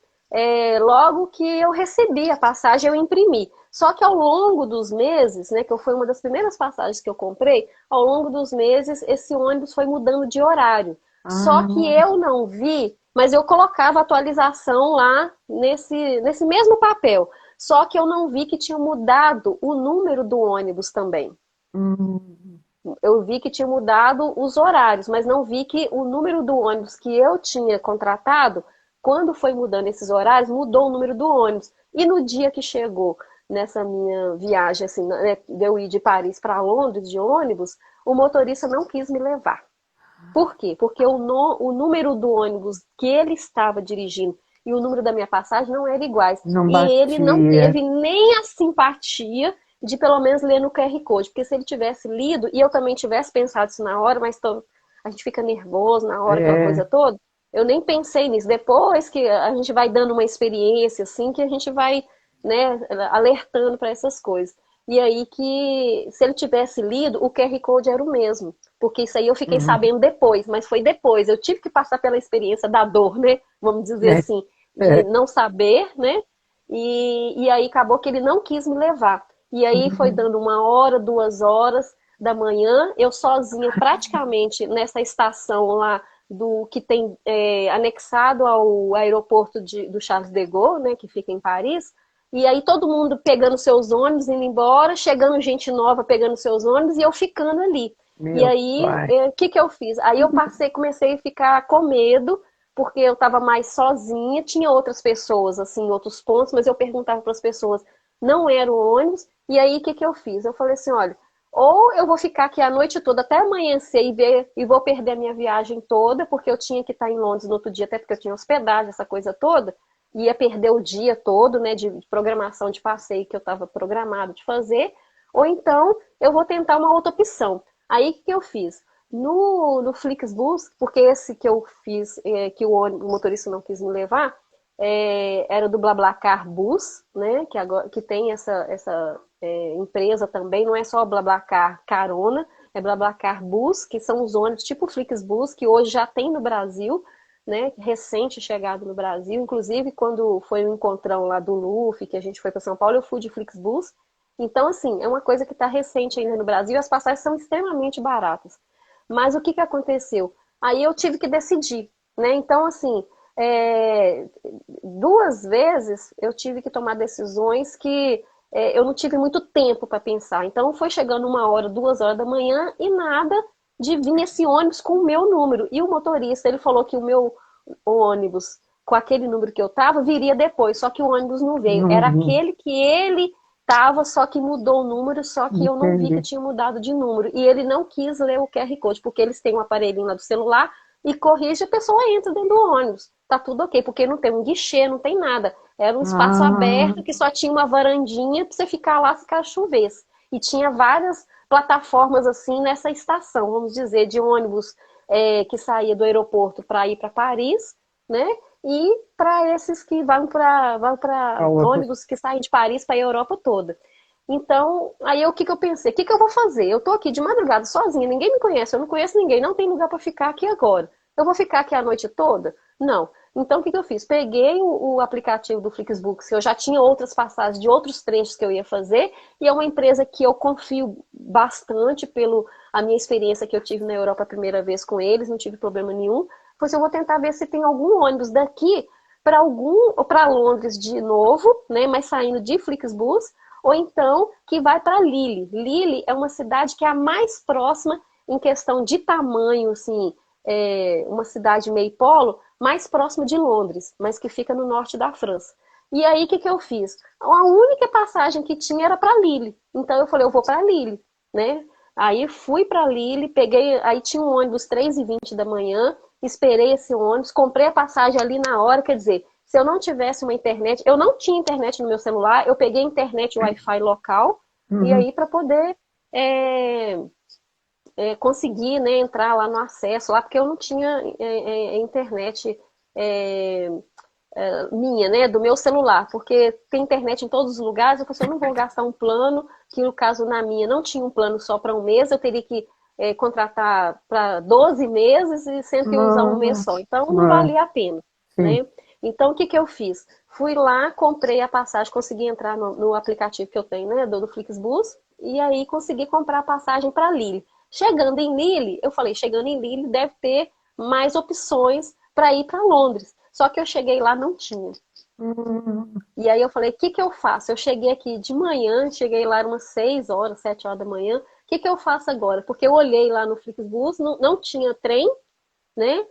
Speaker 3: logo que eu recebi a passagem, eu imprimi. Só que ao longo dos meses, né, que foi uma das primeiras passagens que eu comprei, ao longo dos meses esse ônibus foi mudando de horário. Só que
Speaker 1: Ah,
Speaker 3: eu não vi, mas eu colocava atualização lá nesse mesmo papel. Só que eu não vi que tinha mudado o número do ônibus também.
Speaker 1: hum,
Speaker 3: Eu vi que tinha mudado os horários, mas não vi que o número do ônibus que eu tinha contratado, quando foi mudando esses horários, mudou o número do ônibus. E no dia que chegou nessa minha viagem, assim, né, de eu ir de Paris para Londres de ônibus, o motorista não quis me levar. Por quê? Porque o número do ônibus que ele estava dirigindo e o número da minha passagem não eram iguais.
Speaker 1: não
Speaker 3: E ele não
Speaker 1: batia.
Speaker 3: teve nem a simpatia de pelo menos ler no QR Code. Porque se ele tivesse lido, e eu também tivesse pensado isso na hora, mas a gente fica nervoso na hora, aquela
Speaker 1: É,
Speaker 3: coisa toda. eu nem pensei nisso. Depois que a gente vai dando uma experiência, assim, que a gente vai, né, alertando para essas coisas. E aí que, se ele tivesse lido, o QR Code era o mesmo. Porque isso aí eu fiquei
Speaker 1: Uhum.
Speaker 3: sabendo depois, mas foi depois. Eu tive que passar pela experiência da dor, né? Vamos dizer
Speaker 1: É,
Speaker 3: assim, de
Speaker 1: é.
Speaker 3: não saber, né? E aí acabou que ele não quis me levar. E aí foi
Speaker 1: Uhum.
Speaker 3: dando 1 hora, 2 horas da manhã, eu sozinha praticamente nessa estação lá do que tem anexado ao aeroporto do Charles de Gaulle, né, que fica em Paris. E aí todo mundo pegando seus ônibus, indo embora, chegando gente nova pegando seus ônibus e eu ficando ali. E
Speaker 1: Meu
Speaker 3: aí,
Speaker 1: pai.
Speaker 3: o que que eu fiz? Aí eu comecei a ficar com medo, porque eu estava mais sozinha, tinha outras pessoas, assim, em outros pontos, mas eu perguntava para as pessoas, não era o ônibus, e aí o que que eu fiz? Eu falei assim, olha, ou eu vou ficar aqui a noite toda até amanhecer e vou perder a minha viagem toda, porque eu tinha que estar em Londres no outro dia, até porque eu tinha hospedagem, essa coisa toda, ia perder o dia todo, né, de programação de passeio que eu estava programado de fazer, ou então eu vou tentar uma outra opção. Aí o que eu fiz? No Flixbus, porque esse que eu fiz, que o motorista não quis me levar, era do BlaBlaCar Bus, né? Que tem essa empresa também, não é só BlaBlaCar Carona, é BlaBlaCar Bus, que são os ônibus tipo Flixbus, que hoje já tem no Brasil, né? Recente chegado no Brasil. Inclusive, quando foi o encontrão lá do Luffy, que a gente foi para São Paulo, eu fui de Flixbus. Então, assim, é uma coisa que está recente ainda no Brasil e as passagens são extremamente baratas. Mas o que que aconteceu? Aí eu tive que decidir, né? Então, assim, é, 2 vezes eu tive que tomar decisões que eu não tive muito tempo para pensar. Então, foi chegando 1 hora, 2 horas da manhã e nada de vir esse ônibus com o meu número. E o motorista, ele falou que o meu ônibus com aquele número que eu tava viria depois, só que o ônibus não veio. Era
Speaker 1: Uhum.
Speaker 3: aquele que ele tava, só que mudou o número, só que eu não vi que
Speaker 1: Entendi.
Speaker 3: tinha mudado de número. E ele não quis ler o QR Code, porque eles têm um aparelhinho lá do celular e corrige, a pessoa entra dentro do ônibus. Tá tudo ok, porque não tem um guichê, não tem nada. Era um espaço
Speaker 1: Ah,
Speaker 3: aberto que só tinha uma varandinha para você ficar lá se caso chovesse. E tinha várias plataformas assim nessa estação, vamos dizer, de ônibus que saía do aeroporto para ir para Paris, né? E para esses que vão
Speaker 1: a
Speaker 3: para
Speaker 1: outra.
Speaker 3: ônibus que saem de Paris para a Europa toda. Então, aí o que que eu pensei? O que que eu vou fazer? Eu tô aqui de madrugada sozinha, ninguém me conhece, eu não conheço ninguém, não tem lugar para ficar aqui agora. Eu vou ficar aqui a noite toda? Não. Então, o que que eu fiz? Peguei o aplicativo do Flixbus, que eu já tinha outras passagens de outros trechos que eu ia fazer, e é uma empresa que eu confio bastante pelo a minha experiência que eu tive na Europa a primeira vez com eles, não tive problema nenhum. Pois eu vou tentar ver se tem algum ônibus daqui para Londres de novo, né, mas saindo de Flixbus, ou então que vai para Lille. Lille é uma cidade que é a mais próxima em questão de tamanho, assim, uma cidade meio polo, mais próxima de Londres, mas que fica no norte da França. E aí, o que que eu fiz? A única passagem que tinha era para Lille. Então, eu falei, eu vou para Lille, né? Aí, fui para Lille, peguei... Aí, tinha um ônibus 3h20 da manhã, esperei esse ônibus, comprei a passagem ali na hora, quer dizer, se eu não tivesse uma internet... Eu não tinha internet no meu celular, eu peguei internet Wi-Fi local, e
Speaker 1: Uhum.
Speaker 3: aí, para poder... conseguir, né, entrar lá no acesso, lá porque eu não tinha internet é, minha, né, do meu celular, porque tem internet em todos os lugares, eu falei assim, eu não vou gastar um plano, que no caso na minha não tinha um plano só para um mês, eu teria que contratar para 12 meses e sendo que eu usar um mês
Speaker 1: Não,
Speaker 3: só, então não
Speaker 1: não,
Speaker 3: valia a pena,
Speaker 1: sim.
Speaker 3: né? Então o que que eu fiz? Fui lá, comprei a passagem, consegui entrar no aplicativo que eu tenho, né, do Flixbus, e aí consegui comprar a passagem para Lille. Chegando em Lille, eu falei, chegando em Lille deve ter mais opções para ir para Londres. Só que eu cheguei lá, não tinha.
Speaker 1: Hum.
Speaker 3: E aí eu falei, o que que eu faço? Eu cheguei aqui de manhã, cheguei lá umas 6 horas, 7 horas da manhã. O que que eu faço agora? Porque eu olhei lá no Flixbus, não tinha trem, né?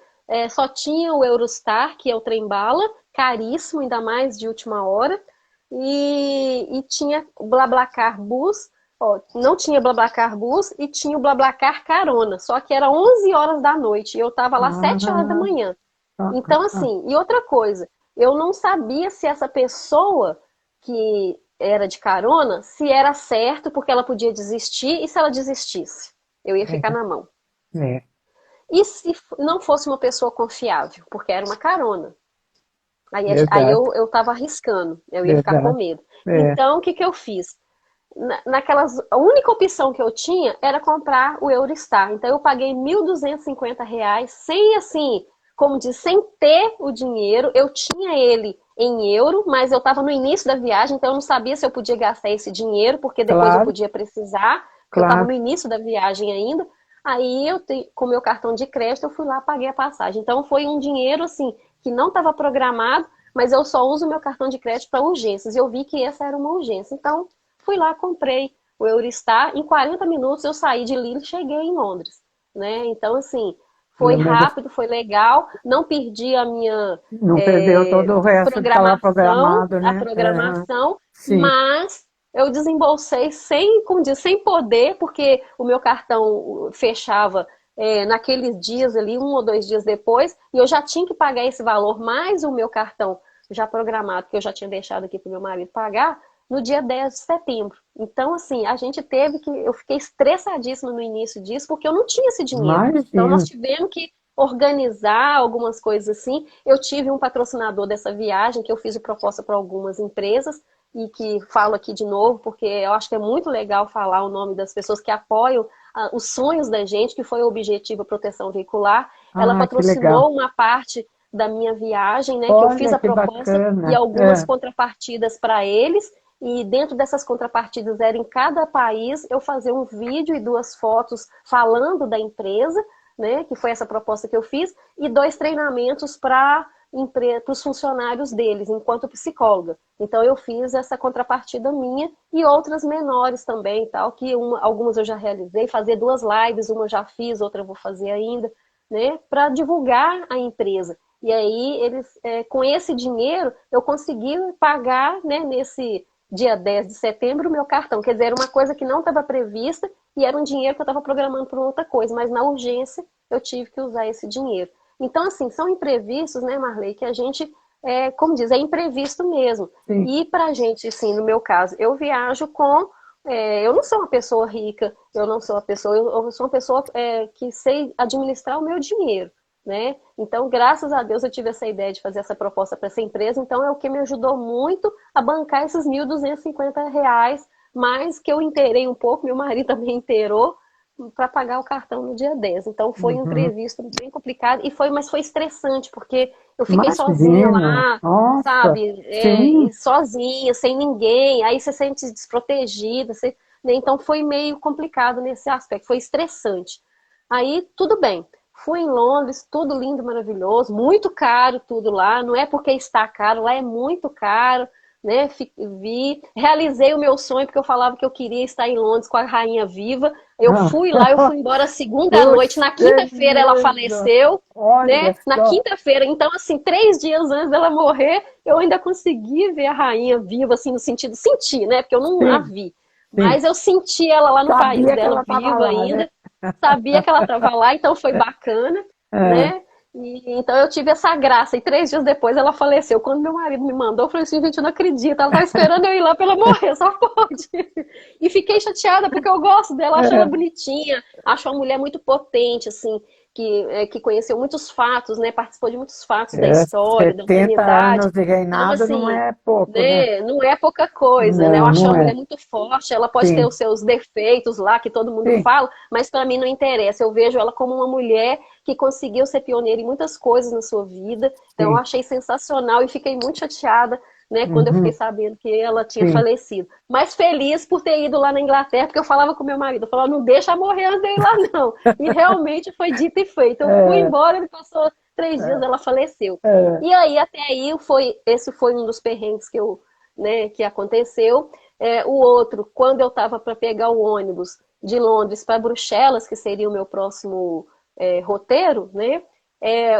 Speaker 3: Só tinha o Eurostar, que é o trem bala, caríssimo, ainda mais de última hora. E tinha o BlaBlaCar Bus, ó, não tinha BlaBlaCar Bus e tinha o BlaBlaCar Carona, só que era 11 horas da noite e eu tava lá 7 horas da
Speaker 1: Ah,
Speaker 3: manhã.
Speaker 1: ah, ah,
Speaker 3: Então,
Speaker 1: ah.
Speaker 3: assim, e outra coisa, eu não sabia se essa pessoa que era de carona, se era certo, porque ela podia desistir, e se ela desistisse, eu ia ficar
Speaker 1: É,
Speaker 3: na mão.
Speaker 1: é.
Speaker 3: E se não fosse uma pessoa confiável? Porque era uma carona. Aí
Speaker 1: Exato,
Speaker 3: eu tava arriscando, eu ia ficar com
Speaker 1: exato.
Speaker 3: medo.
Speaker 1: É.
Speaker 3: Então, o que que eu fiz? A única opção que eu tinha era comprar o Eurostar. Então eu paguei R$ 1.250 sem assim, como diz, sem ter o dinheiro. Eu tinha ele em euro, mas eu estava no início da viagem, então eu não sabia se eu podia gastar esse dinheiro, porque depois eu
Speaker 1: Claro,
Speaker 3: podia precisar, porque eu estava
Speaker 1: claro.
Speaker 3: no início da viagem ainda. Aí com o meu cartão de crédito, eu fui lá, paguei a passagem. Então foi um dinheiro assim que não estava programado, mas eu só uso o meu cartão de crédito para urgências. E eu vi que essa era uma urgência. Então fui lá, comprei o Eurostar. Em 40 minutos eu saí de Lille e cheguei em Londres, né? Então, assim, foi
Speaker 1: Pelo menos
Speaker 3: rápido, foi legal. Não perdi a minha
Speaker 1: não perdeu todo o resto que estava
Speaker 3: programação,
Speaker 1: programado,
Speaker 3: a
Speaker 1: né? Aham.
Speaker 3: programação,
Speaker 1: Sim.
Speaker 3: mas eu desembolsei sem, como diz, sem poder, porque o meu cartão fechava naqueles dias ali, 1 ou 2 dias depois, e eu já tinha que pagar esse valor, mais o meu cartão já programado, que eu já tinha deixado aqui para o meu marido pagar, no dia 10 de setembro. Então, assim, a gente teve que. Eu fiquei estressadíssima no início disso, porque eu não tinha esse dinheiro. Então, nós
Speaker 1: Imagino.
Speaker 3: tivemos que organizar algumas coisas assim. Eu tive um patrocinador dessa viagem, que eu fiz proposta para algumas empresas, e que falo aqui de novo, porque eu acho que é muito legal falar o nome das pessoas que apoiam os sonhos da gente, que foi o objetivo proteção veicular. Ela
Speaker 1: Ah, que legal.
Speaker 3: patrocinou uma parte da minha viagem, né, que eu fiz
Speaker 1: Olha
Speaker 3: a
Speaker 1: que
Speaker 3: proposta e
Speaker 1: bacana.
Speaker 3: algumas contrapartidas para eles, e dentro dessas contrapartidas era em cada país eu fazer um vídeo e 2 fotos falando da empresa, né, que foi essa proposta que eu fiz, e 2 treinamentos para os funcionários deles, enquanto psicóloga. Então eu fiz essa contrapartida minha e outras menores também, tal, que algumas eu já realizei, fazer 2 lives, uma eu já fiz, outra eu vou fazer ainda, né, para divulgar a empresa. E aí eles, com esse dinheiro, eu consegui pagar, né, nesse dia 10 de setembro o meu cartão. Quer dizer, era uma coisa que não estava prevista e era um dinheiro que eu estava programando para outra coisa, mas na urgência eu tive que usar esse dinheiro. Então, assim, são imprevistos, né, Marley, que a gente, como diz, é imprevisto mesmo.
Speaker 1: Sim.
Speaker 3: E pra gente, assim, no meu caso, eu viajo com. Eu não sou uma pessoa rica, eu não sou uma pessoa, eu sou uma pessoa que sei administrar o meu dinheiro, né? Então, graças a Deus, eu tive essa ideia de fazer essa proposta para essa empresa, então é o que me ajudou muito a bancar esses R$ 1.250, mais que eu inteirei um pouco, meu marido também inteirou, para pagar o cartão no dia 10. Então foi um
Speaker 1: Uhum.
Speaker 3: imprevisto bem complicado, mas foi estressante, porque eu fiquei sozinha
Speaker 1: Imagino.
Speaker 3: lá,
Speaker 1: Nossa.
Speaker 3: sabe?
Speaker 1: Sim.
Speaker 3: E sozinha, sem ninguém, aí você se sente desprotegida, né? Então foi meio complicado nesse aspecto, foi estressante. Aí tudo bem. Fui em Londres, tudo lindo, maravilhoso, muito caro tudo lá, não é porque está caro, lá é muito caro, né? Realizei o meu sonho, porque eu falava que eu queria estar em Londres com a rainha viva. Eu
Speaker 1: Ah.
Speaker 3: fui lá, eu fui embora segunda noite,
Speaker 1: Puxa
Speaker 3: na quinta-feira ela
Speaker 1: vida.
Speaker 3: faleceu, né?
Speaker 1: Olha
Speaker 3: Na
Speaker 1: só.
Speaker 3: quinta-feira, então assim, 3 dias antes dela morrer, eu ainda consegui ver a rainha viva, assim, no sentido, senti, né? Porque eu não a
Speaker 1: Sim,
Speaker 3: vi,
Speaker 1: sim.
Speaker 3: mas eu senti ela lá no país
Speaker 1: Sabia que
Speaker 3: dela,
Speaker 1: ela estava
Speaker 3: viva
Speaker 1: lá, né?
Speaker 3: ainda, sabia que ela estava lá, então foi bacana,
Speaker 1: É,
Speaker 3: né? Então eu tive essa graça. E 3 dias depois ela faleceu. Quando meu marido me mandou, eu falei assim, gente, eu não acredito. Ela estava esperando eu ir lá para ela morrer, só pode. E fiquei chateada porque eu gosto dela, acho ela
Speaker 1: é,
Speaker 3: bonitinha, acho uma mulher muito potente, assim, que conheceu muitos fatos, né? Participou de muitos fatos da
Speaker 1: é,
Speaker 3: história, da
Speaker 1: 70
Speaker 3: humanidade.
Speaker 1: anos de
Speaker 3: Então,
Speaker 1: reinado não
Speaker 3: assim,
Speaker 1: é pouco, né?
Speaker 3: né, não é pouca coisa, né? Eu
Speaker 1: Não,
Speaker 3: acho
Speaker 1: não
Speaker 3: uma mulher
Speaker 1: é.
Speaker 3: muito forte, ela pode ter
Speaker 1: Sim,
Speaker 3: os seus defeitos lá, que todo mundo
Speaker 1: sim,
Speaker 3: fala, mas para mim não interessa. Eu vejo ela como uma mulher que conseguiu ser pioneira em muitas coisas na sua vida. Então eu
Speaker 1: sim.
Speaker 3: achei sensacional e fiquei muito chateada, né, quando eu fiquei
Speaker 1: Uhum,
Speaker 3: sabendo que ela tinha
Speaker 1: sim.
Speaker 3: falecido. Mas feliz por ter ido lá na Inglaterra, porque eu falava com meu marido, eu falava, não deixa morrer antes de eu ir lá, não. E realmente foi dito e feito. Eu fui
Speaker 1: É,
Speaker 3: embora, ele passou 3 dias,
Speaker 1: é,
Speaker 3: ela faleceu.
Speaker 1: é.
Speaker 3: E aí, até aí, esse foi um dos perrengues que aconteceu. O outro, quando eu estava para pegar o ônibus de Londres para Bruxelas, que seria o meu próximo roteiro, né?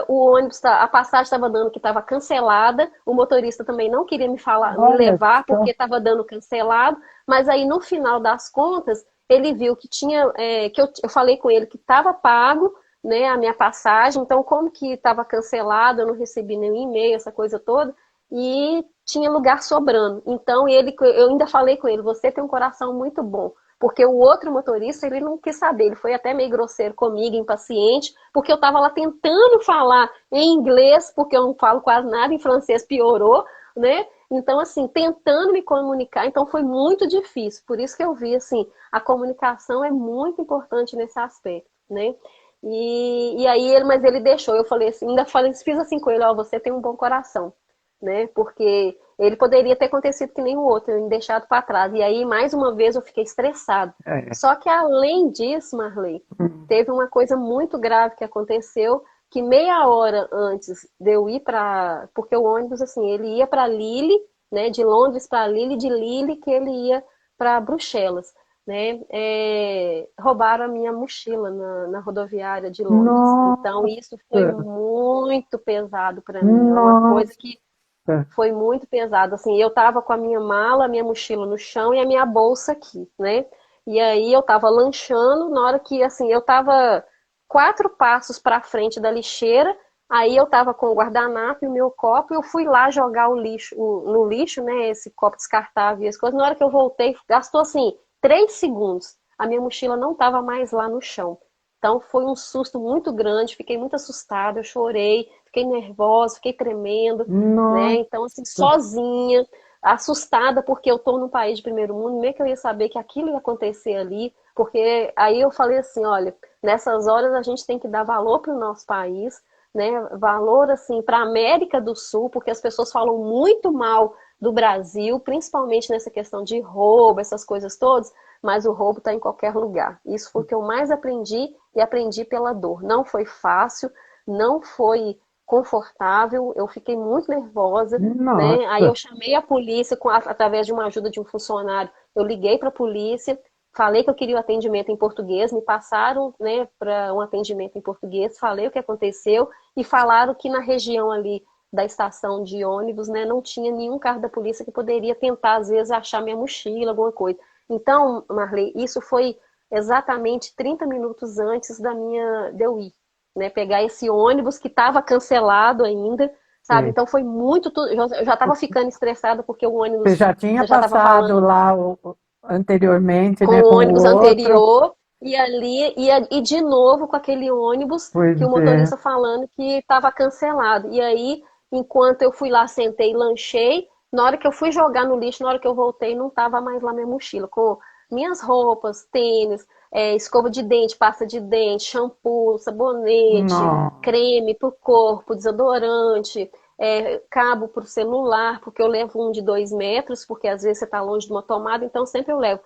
Speaker 3: O ônibus, a passagem estava dando que estava cancelada, o motorista também não queria me
Speaker 1: Olha
Speaker 3: levar porque
Speaker 1: só.
Speaker 3: estava dando cancelado, mas aí no final das contas ele viu que tinha, que eu falei com ele que estava pago, né, a minha passagem, então como que estava cancelado, eu não recebi nenhum e-mail, essa coisa toda, e tinha lugar sobrando. Então eu ainda falei com ele, você tem um coração muito bom, Porque o outro motorista, ele não quis saber, ele foi até meio grosseiro comigo, impaciente, porque eu estava lá tentando falar em inglês, porque eu não falo quase nada, em francês piorou, né? Então, assim, tentando me comunicar, então foi muito difícil. Por isso que eu vi, assim, a comunicação é muito importante nesse aspecto, né? E aí, mas ele deixou, eu falei assim, ainda falei, fiz assim com ele, ó, você tem um bom coração, né? Porque ele poderia ter acontecido que nem o outro, me deixado para trás. E aí, mais uma vez, eu fiquei estressado.
Speaker 1: É.
Speaker 3: Só que, além disso, Marley, teve uma coisa muito grave que aconteceu, que meia hora antes de eu ir para... Porque o ônibus, assim, ele ia para Lille, né? De Londres para Lille, de Lille que ele ia para Bruxelas, né? Roubaram a minha mochila na rodoviária de Londres. Então,
Speaker 1: Nossa,
Speaker 3: isso foi muito pesado para mim. É uma coisa
Speaker 1: nossa.
Speaker 3: que foi muito pesado, assim, eu tava com a minha mala, a minha mochila no chão e a minha bolsa aqui, né? E aí eu tava lanchando, na hora que, assim, eu tava 4 passos para frente da lixeira, aí eu tava com o guardanapo e o meu copo, e eu fui lá jogar o lixo, no lixo, né, esse copo descartável e as coisas. Na hora que eu voltei, gastou, assim, 3 segundos. A minha mochila não tava mais lá no chão. Então foi um susto muito grande, fiquei muito assustada, eu chorei, fiquei nervosa, fiquei tremendo, né?
Speaker 1: Nossa.
Speaker 3: Então, assim, sozinha, assustada, porque eu tô num país de primeiro mundo, meio que eu ia saber que aquilo ia acontecer ali, porque aí eu falei assim, olha, nessas horas a gente tem que dar valor para o nosso país, né? Valor, assim, para a América do Sul, porque as pessoas falam muito mal do Brasil, principalmente nessa questão de roubo, essas coisas todas, mas o roubo está em qualquer lugar. Isso foi o que eu mais aprendi, e aprendi pela dor. Não foi fácil, não foi confortável, eu fiquei muito nervosa, né? Aí eu
Speaker 1: Nossa.
Speaker 3: chamei a polícia através de uma ajuda de um funcionário. Eu liguei para a polícia, falei que eu queria o atendimento em português, me passaram, né, para um atendimento em português, falei o que aconteceu e falaram que na região ali da estação de ônibus, né, não tinha nenhum carro da polícia que poderia tentar, às vezes, achar minha mochila, alguma coisa. Então, Marley, isso foi exatamente 30 minutos antes de eu ir, né? Pegar esse ônibus que estava cancelado ainda, sabe?
Speaker 1: Sei.
Speaker 3: Então foi muito... Eu já estava ficando estressada porque o
Speaker 1: Você
Speaker 3: ônibus
Speaker 1: já tinha
Speaker 3: já estava
Speaker 1: passado
Speaker 3: falando
Speaker 1: lá anteriormente,
Speaker 3: com
Speaker 1: né,
Speaker 3: o
Speaker 1: com o
Speaker 3: ônibus
Speaker 1: outro.
Speaker 3: anterior, e ali e de novo com aquele ônibus
Speaker 1: Pois
Speaker 3: que o
Speaker 1: é.
Speaker 3: motorista falando que estava cancelado. E aí, enquanto eu fui lá, sentei, lanchei, na hora que eu fui jogar no lixo, na hora que eu voltei, não estava mais lá minha mochila, com minhas roupas, tênis, escova de dente, pasta de dente, shampoo, sabonete,
Speaker 1: Não.
Speaker 3: creme para o corpo, desodorante, cabo para o celular, porque eu levo um de 2 metros, porque às vezes você está longe de uma tomada, então sempre eu levo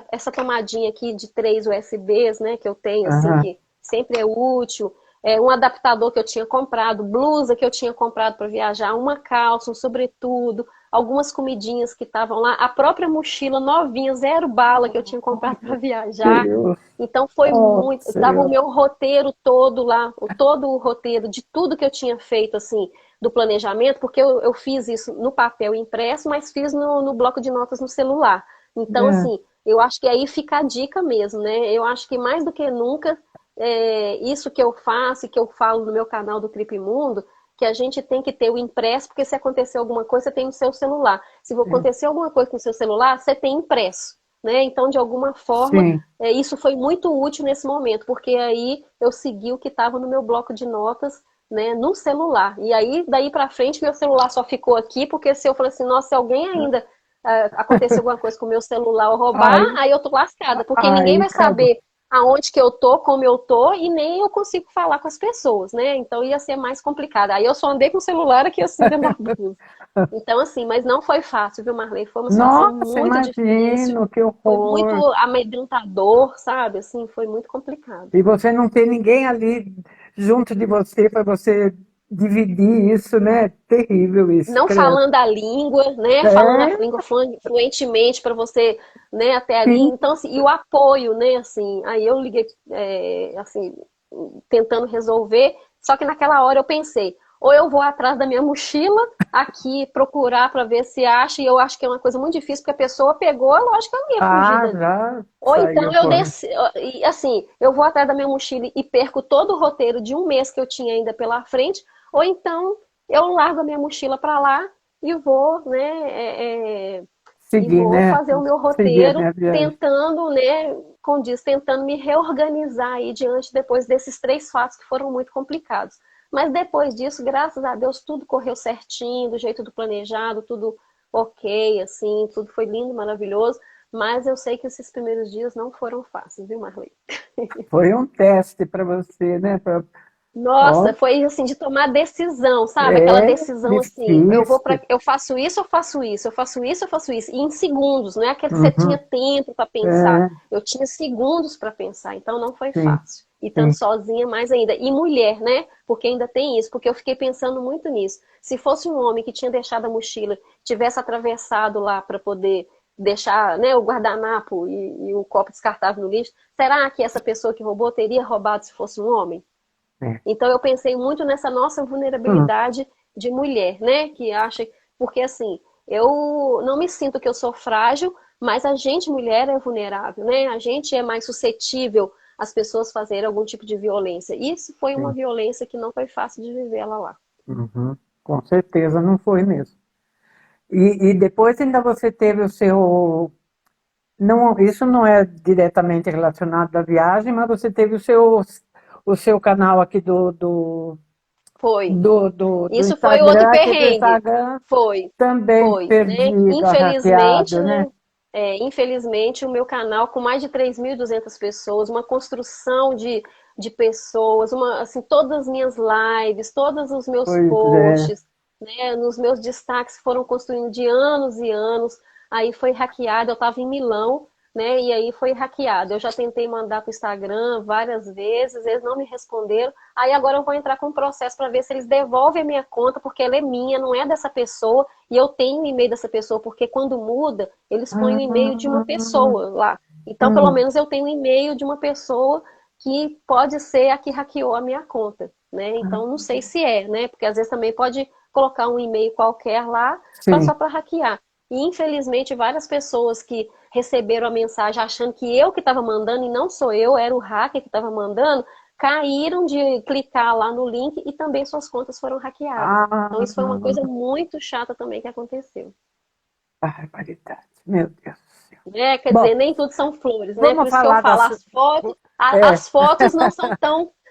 Speaker 3: essa tomadinha aqui de 3 USBs, né, que eu tenho, assim,
Speaker 1: Aham.
Speaker 3: que sempre é útil, um adaptador que eu tinha comprado, blusa que eu tinha comprado para viajar, uma calça, um sobretudo, algumas comidinhas que estavam lá, a própria mochila novinha, 0 bala que eu tinha comprado para viajar.
Speaker 1: Deus.
Speaker 3: Então foi
Speaker 1: Oh,
Speaker 3: muito, tava o
Speaker 1: Senhor.
Speaker 3: meu roteiro todo lá, todo o roteiro de tudo que eu tinha feito, assim, do planejamento, porque eu fiz isso no papel impresso, mas fiz no bloco de notas no celular. Então,
Speaker 1: É.
Speaker 3: assim, eu acho que aí fica a dica mesmo, né? Eu acho que mais do que nunca, isso que eu faço e que eu falo no meu canal do Trip Mundo, que a gente tem que ter o impresso, porque se acontecer alguma coisa, você tem no seu celular. Se acontecer alguma coisa com o seu celular, você tem impresso, né? Então, de alguma forma,
Speaker 1: Sim.
Speaker 3: isso foi muito útil nesse momento, porque aí eu segui o que estava no meu bloco de notas, né, no celular. E aí, daí para frente, meu celular só ficou aqui, porque se eu falei assim, nossa, se alguém ainda acontecer alguma coisa com o meu celular ou roubar,
Speaker 1: Aí,
Speaker 3: aí eu tô lascada, porque ninguém
Speaker 1: aí
Speaker 3: vai
Speaker 1: acabou.
Speaker 3: saber aonde que eu tô, como eu tô, e nem eu consigo falar com as pessoas, né? Então ia ser mais complicado. Aí eu só andei com o celular aqui assim dentro da blusa. Então, assim, mas não foi fácil, viu, Marley? Foi uma situação
Speaker 1: Nossa,
Speaker 3: muito difícil,
Speaker 1: imagino, que
Speaker 3: foi muito
Speaker 1: horror.
Speaker 3: amedrontador, sabe? Assim, foi muito complicado.
Speaker 1: E você não tem ninguém ali junto de você para você dividir isso, né? Terrível isso,
Speaker 3: Não
Speaker 1: credo.
Speaker 3: falando a língua, né? Falando a
Speaker 1: É,
Speaker 3: língua fluentemente para você, né, até ali.
Speaker 1: sim.
Speaker 3: Então, assim, e o apoio, né? Assim, aí eu liguei, assim, tentando resolver. Só que naquela hora eu pensei, ou eu vou atrás da minha mochila aqui procurar para ver se acha. E eu acho que é uma coisa muito difícil, porque a pessoa pegou, lógico que ela não ia fugir
Speaker 1: Ah,
Speaker 3: dali.
Speaker 1: já
Speaker 3: Ou então
Speaker 1: saiu
Speaker 3: eu
Speaker 1: correndo.
Speaker 3: desci, e assim, eu vou atrás da minha mochila e perco todo o roteiro de um mês que eu tinha ainda pela frente, ou então eu largo a minha mochila para lá e vou, né, e
Speaker 1: Seguir,
Speaker 3: vou
Speaker 1: né?
Speaker 3: fazer o meu
Speaker 1: Seguir a
Speaker 3: roteiro,
Speaker 1: minha viagem.
Speaker 3: tentando, né, como diz, tentando me reorganizar aí depois desses 3 fatos que foram muito complicados. Mas depois disso, graças a Deus, tudo correu certinho, do jeito do planejado, tudo ok, assim, tudo foi lindo, maravilhoso. Mas eu sei que esses primeiros dias não foram fáceis, viu, Marley?
Speaker 1: Foi um teste para você, né? Ó,
Speaker 3: Nossa, foi assim de tomar decisão, sabe? Aquela
Speaker 1: é
Speaker 3: decisão assim,
Speaker 1: difícil.
Speaker 3: eu faço isso, eu faço isso, eu faço isso, eu faço isso, e em segundos, não é aquele que você tinha
Speaker 1: Uhum.
Speaker 3: tempo para pensar.
Speaker 1: É,
Speaker 3: Eu tinha segundos para pensar, então não foi
Speaker 1: sim,
Speaker 3: fácil. E estando
Speaker 1: sim.
Speaker 3: sozinha mais ainda. E mulher, né? Porque ainda tem isso, porque eu fiquei pensando muito nisso. Se fosse um homem que tinha deixado a mochila, tivesse atravessado lá para poder deixar, né, o guardanapo e o copo descartável no lixo, será que essa pessoa que roubou teria roubado se fosse um homem?
Speaker 1: É.
Speaker 3: Então eu pensei muito nessa nossa
Speaker 1: Hum,
Speaker 3: vulnerabilidade de mulher, né? Que acha, porque assim, eu não me sinto que eu sou frágil, mas a gente mulher é vulnerável, né? A gente é mais suscetível às pessoas fazerem algum tipo de violência. Isso foi uma
Speaker 1: sim.
Speaker 3: violência que não foi fácil de viver ela lá.
Speaker 1: Uhum. Com certeza não foi mesmo. E depois ainda você teve o seu. Não, isso não é diretamente relacionado à viagem, mas você teve o seu canal aqui
Speaker 3: Foi.
Speaker 1: do
Speaker 3: Isso foi outro
Speaker 1: Instagram, que do
Speaker 3: perrengue.
Speaker 1: Instagram
Speaker 3: Foi,
Speaker 1: também
Speaker 3: foi, né?
Speaker 1: perdido,
Speaker 3: Infelizmente,
Speaker 1: hackeado,
Speaker 3: né?
Speaker 1: né?
Speaker 3: Infelizmente, o meu canal, com mais de 3.200 pessoas, uma construção de pessoas, assim, todas as minhas lives, todos os meus
Speaker 1: Pois é.
Speaker 3: posts, né, nos meus destaques foram construindo de anos e anos. Aí foi hackeado, eu estava em Milão, né? E aí foi hackeado. Eu já tentei mandar para o Instagram várias vezes, eles não me responderam. Aí agora eu vou entrar com um processo para ver se eles devolvem a minha conta, porque ela é minha, não é dessa pessoa, e eu tenho o e-mail dessa pessoa, porque quando muda, eles põem o e-mail de uma
Speaker 1: Ah,
Speaker 3: pessoa lá. Então, pelo
Speaker 1: hum,
Speaker 3: menos eu tenho o e-mail de uma pessoa que pode ser a que hackeou a minha conta, né? Então, não sei se é, né? Porque às vezes também pode colocar um e-mail qualquer lá só
Speaker 1: sim.
Speaker 3: para hackear. E infelizmente várias pessoas que receberam a mensagem achando que eu que estava mandando e não sou eu, era o hacker que estava mandando, caíram de clicar lá no link e também suas contas foram hackeadas.
Speaker 1: Ah,
Speaker 3: Então isso foi uma coisa muito chata também que aconteceu.
Speaker 1: barbaridade. Meu Deus do céu.
Speaker 3: Né? Quer
Speaker 1: Bom,
Speaker 3: dizer, nem tudo são flores, né? Por
Speaker 1: vamos
Speaker 3: isso que eu
Speaker 1: falar
Speaker 3: falo,
Speaker 1: das. É,
Speaker 3: as fotos não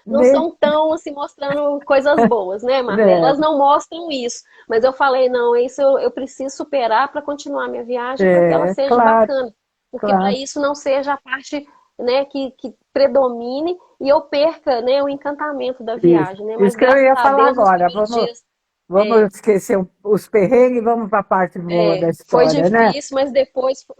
Speaker 1: né?
Speaker 3: são tão assim mostrando coisas boas, né, Marlene?
Speaker 1: É,
Speaker 3: Elas não mostram isso. Mas eu falei, não, isso eu preciso superar para continuar minha viagem, para que ela seja
Speaker 1: claro,
Speaker 3: bacana. Porque para
Speaker 1: claro.
Speaker 3: isso não seja a parte, né, que predomine e eu perca, né, o encantamento da
Speaker 1: Isso,
Speaker 3: viagem, né? Mas
Speaker 1: isso que eu
Speaker 3: graças
Speaker 1: ia
Speaker 3: a
Speaker 1: falar
Speaker 3: Deus, nos
Speaker 1: agora.
Speaker 3: primeiros
Speaker 1: Vamos,
Speaker 3: dias
Speaker 1: vamos esquecer os perrengues e vamos para a parte boa da
Speaker 3: foi
Speaker 1: história, né?
Speaker 3: difícil, mas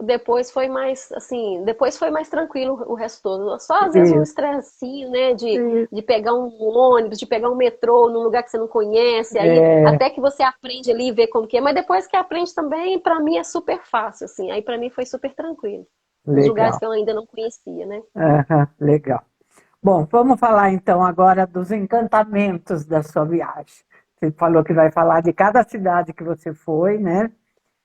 Speaker 3: depois foi mais, assim, depois foi mais tranquilo o resto todo. Só às vezes um
Speaker 1: Isso,
Speaker 3: estressinho, né,
Speaker 1: isso.
Speaker 3: de pegar um ônibus, de pegar um metrô num lugar que você não conhece, aí
Speaker 1: É,
Speaker 3: até que você aprende ali e vê como que é, mas depois que aprende também, pra mim é super fácil, assim, aí pra mim foi super tranquilo. Nos lugares
Speaker 1: legal.
Speaker 3: que eu ainda não conhecia, né?
Speaker 1: Aham, legal. Bom, vamos falar então agora dos encantamentos da sua viagem. Você falou que vai falar de cada cidade que você foi, né?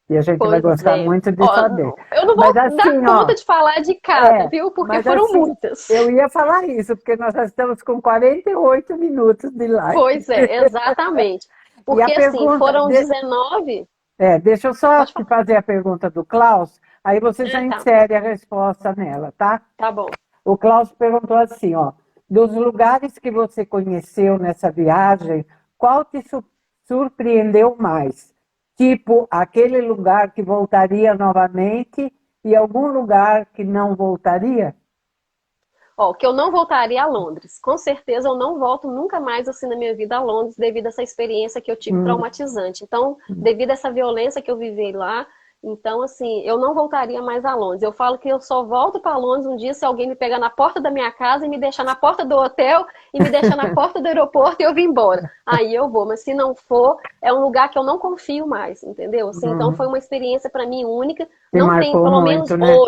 Speaker 1: E a gente vai
Speaker 3: Pois
Speaker 1: gostar
Speaker 3: é.
Speaker 1: muito de
Speaker 3: Ó,
Speaker 1: saber.
Speaker 3: eu não
Speaker 1: Mas
Speaker 3: vou dar
Speaker 1: assim, ó,
Speaker 3: conta de falar de cada,
Speaker 1: é,
Speaker 3: viu? Porque
Speaker 1: mas
Speaker 3: foram
Speaker 1: assim,
Speaker 3: muitas.
Speaker 1: eu ia falar isso, porque nós já estamos com 48 minutos de live.
Speaker 3: Pois é, exatamente.
Speaker 1: E a
Speaker 3: Porque assim,
Speaker 1: pergunta,
Speaker 3: foram 19.
Speaker 1: deixa eu só
Speaker 3: Pode
Speaker 1: te
Speaker 3: falar.
Speaker 1: fazer a pergunta do Klaus, aí você já
Speaker 3: Ah, tá.
Speaker 1: insere a resposta nela, tá?
Speaker 3: Tá bom.
Speaker 1: O Klaus perguntou assim, ó, dos lugares que você conheceu nessa viagem, qual te surpreendeu mais? Tipo, aquele lugar que voltaria novamente e algum lugar que não voltaria?
Speaker 3: Ó, que eu não voltaria a Londres. Com certeza eu não volto nunca mais assim na minha vida a Londres devido a essa experiência que eu tive
Speaker 1: Hum,
Speaker 3: traumatizante. Então, devido a essa violência que eu vivi lá, então assim, eu não voltaria mais a Londres. Eu falo que eu só volto para Londres um dia se alguém me pegar na porta da minha casa e me deixar na porta do hotel e me deixar na porta do aeroporto e eu vim embora. Aí eu vou, mas se não for, é um lugar que eu não confio mais, entendeu? Assim, então foi
Speaker 1: hum,
Speaker 3: uma experiência para mim única.
Speaker 1: te
Speaker 3: Não tem,
Speaker 1: marcou
Speaker 3: pelo menos
Speaker 1: muito, né?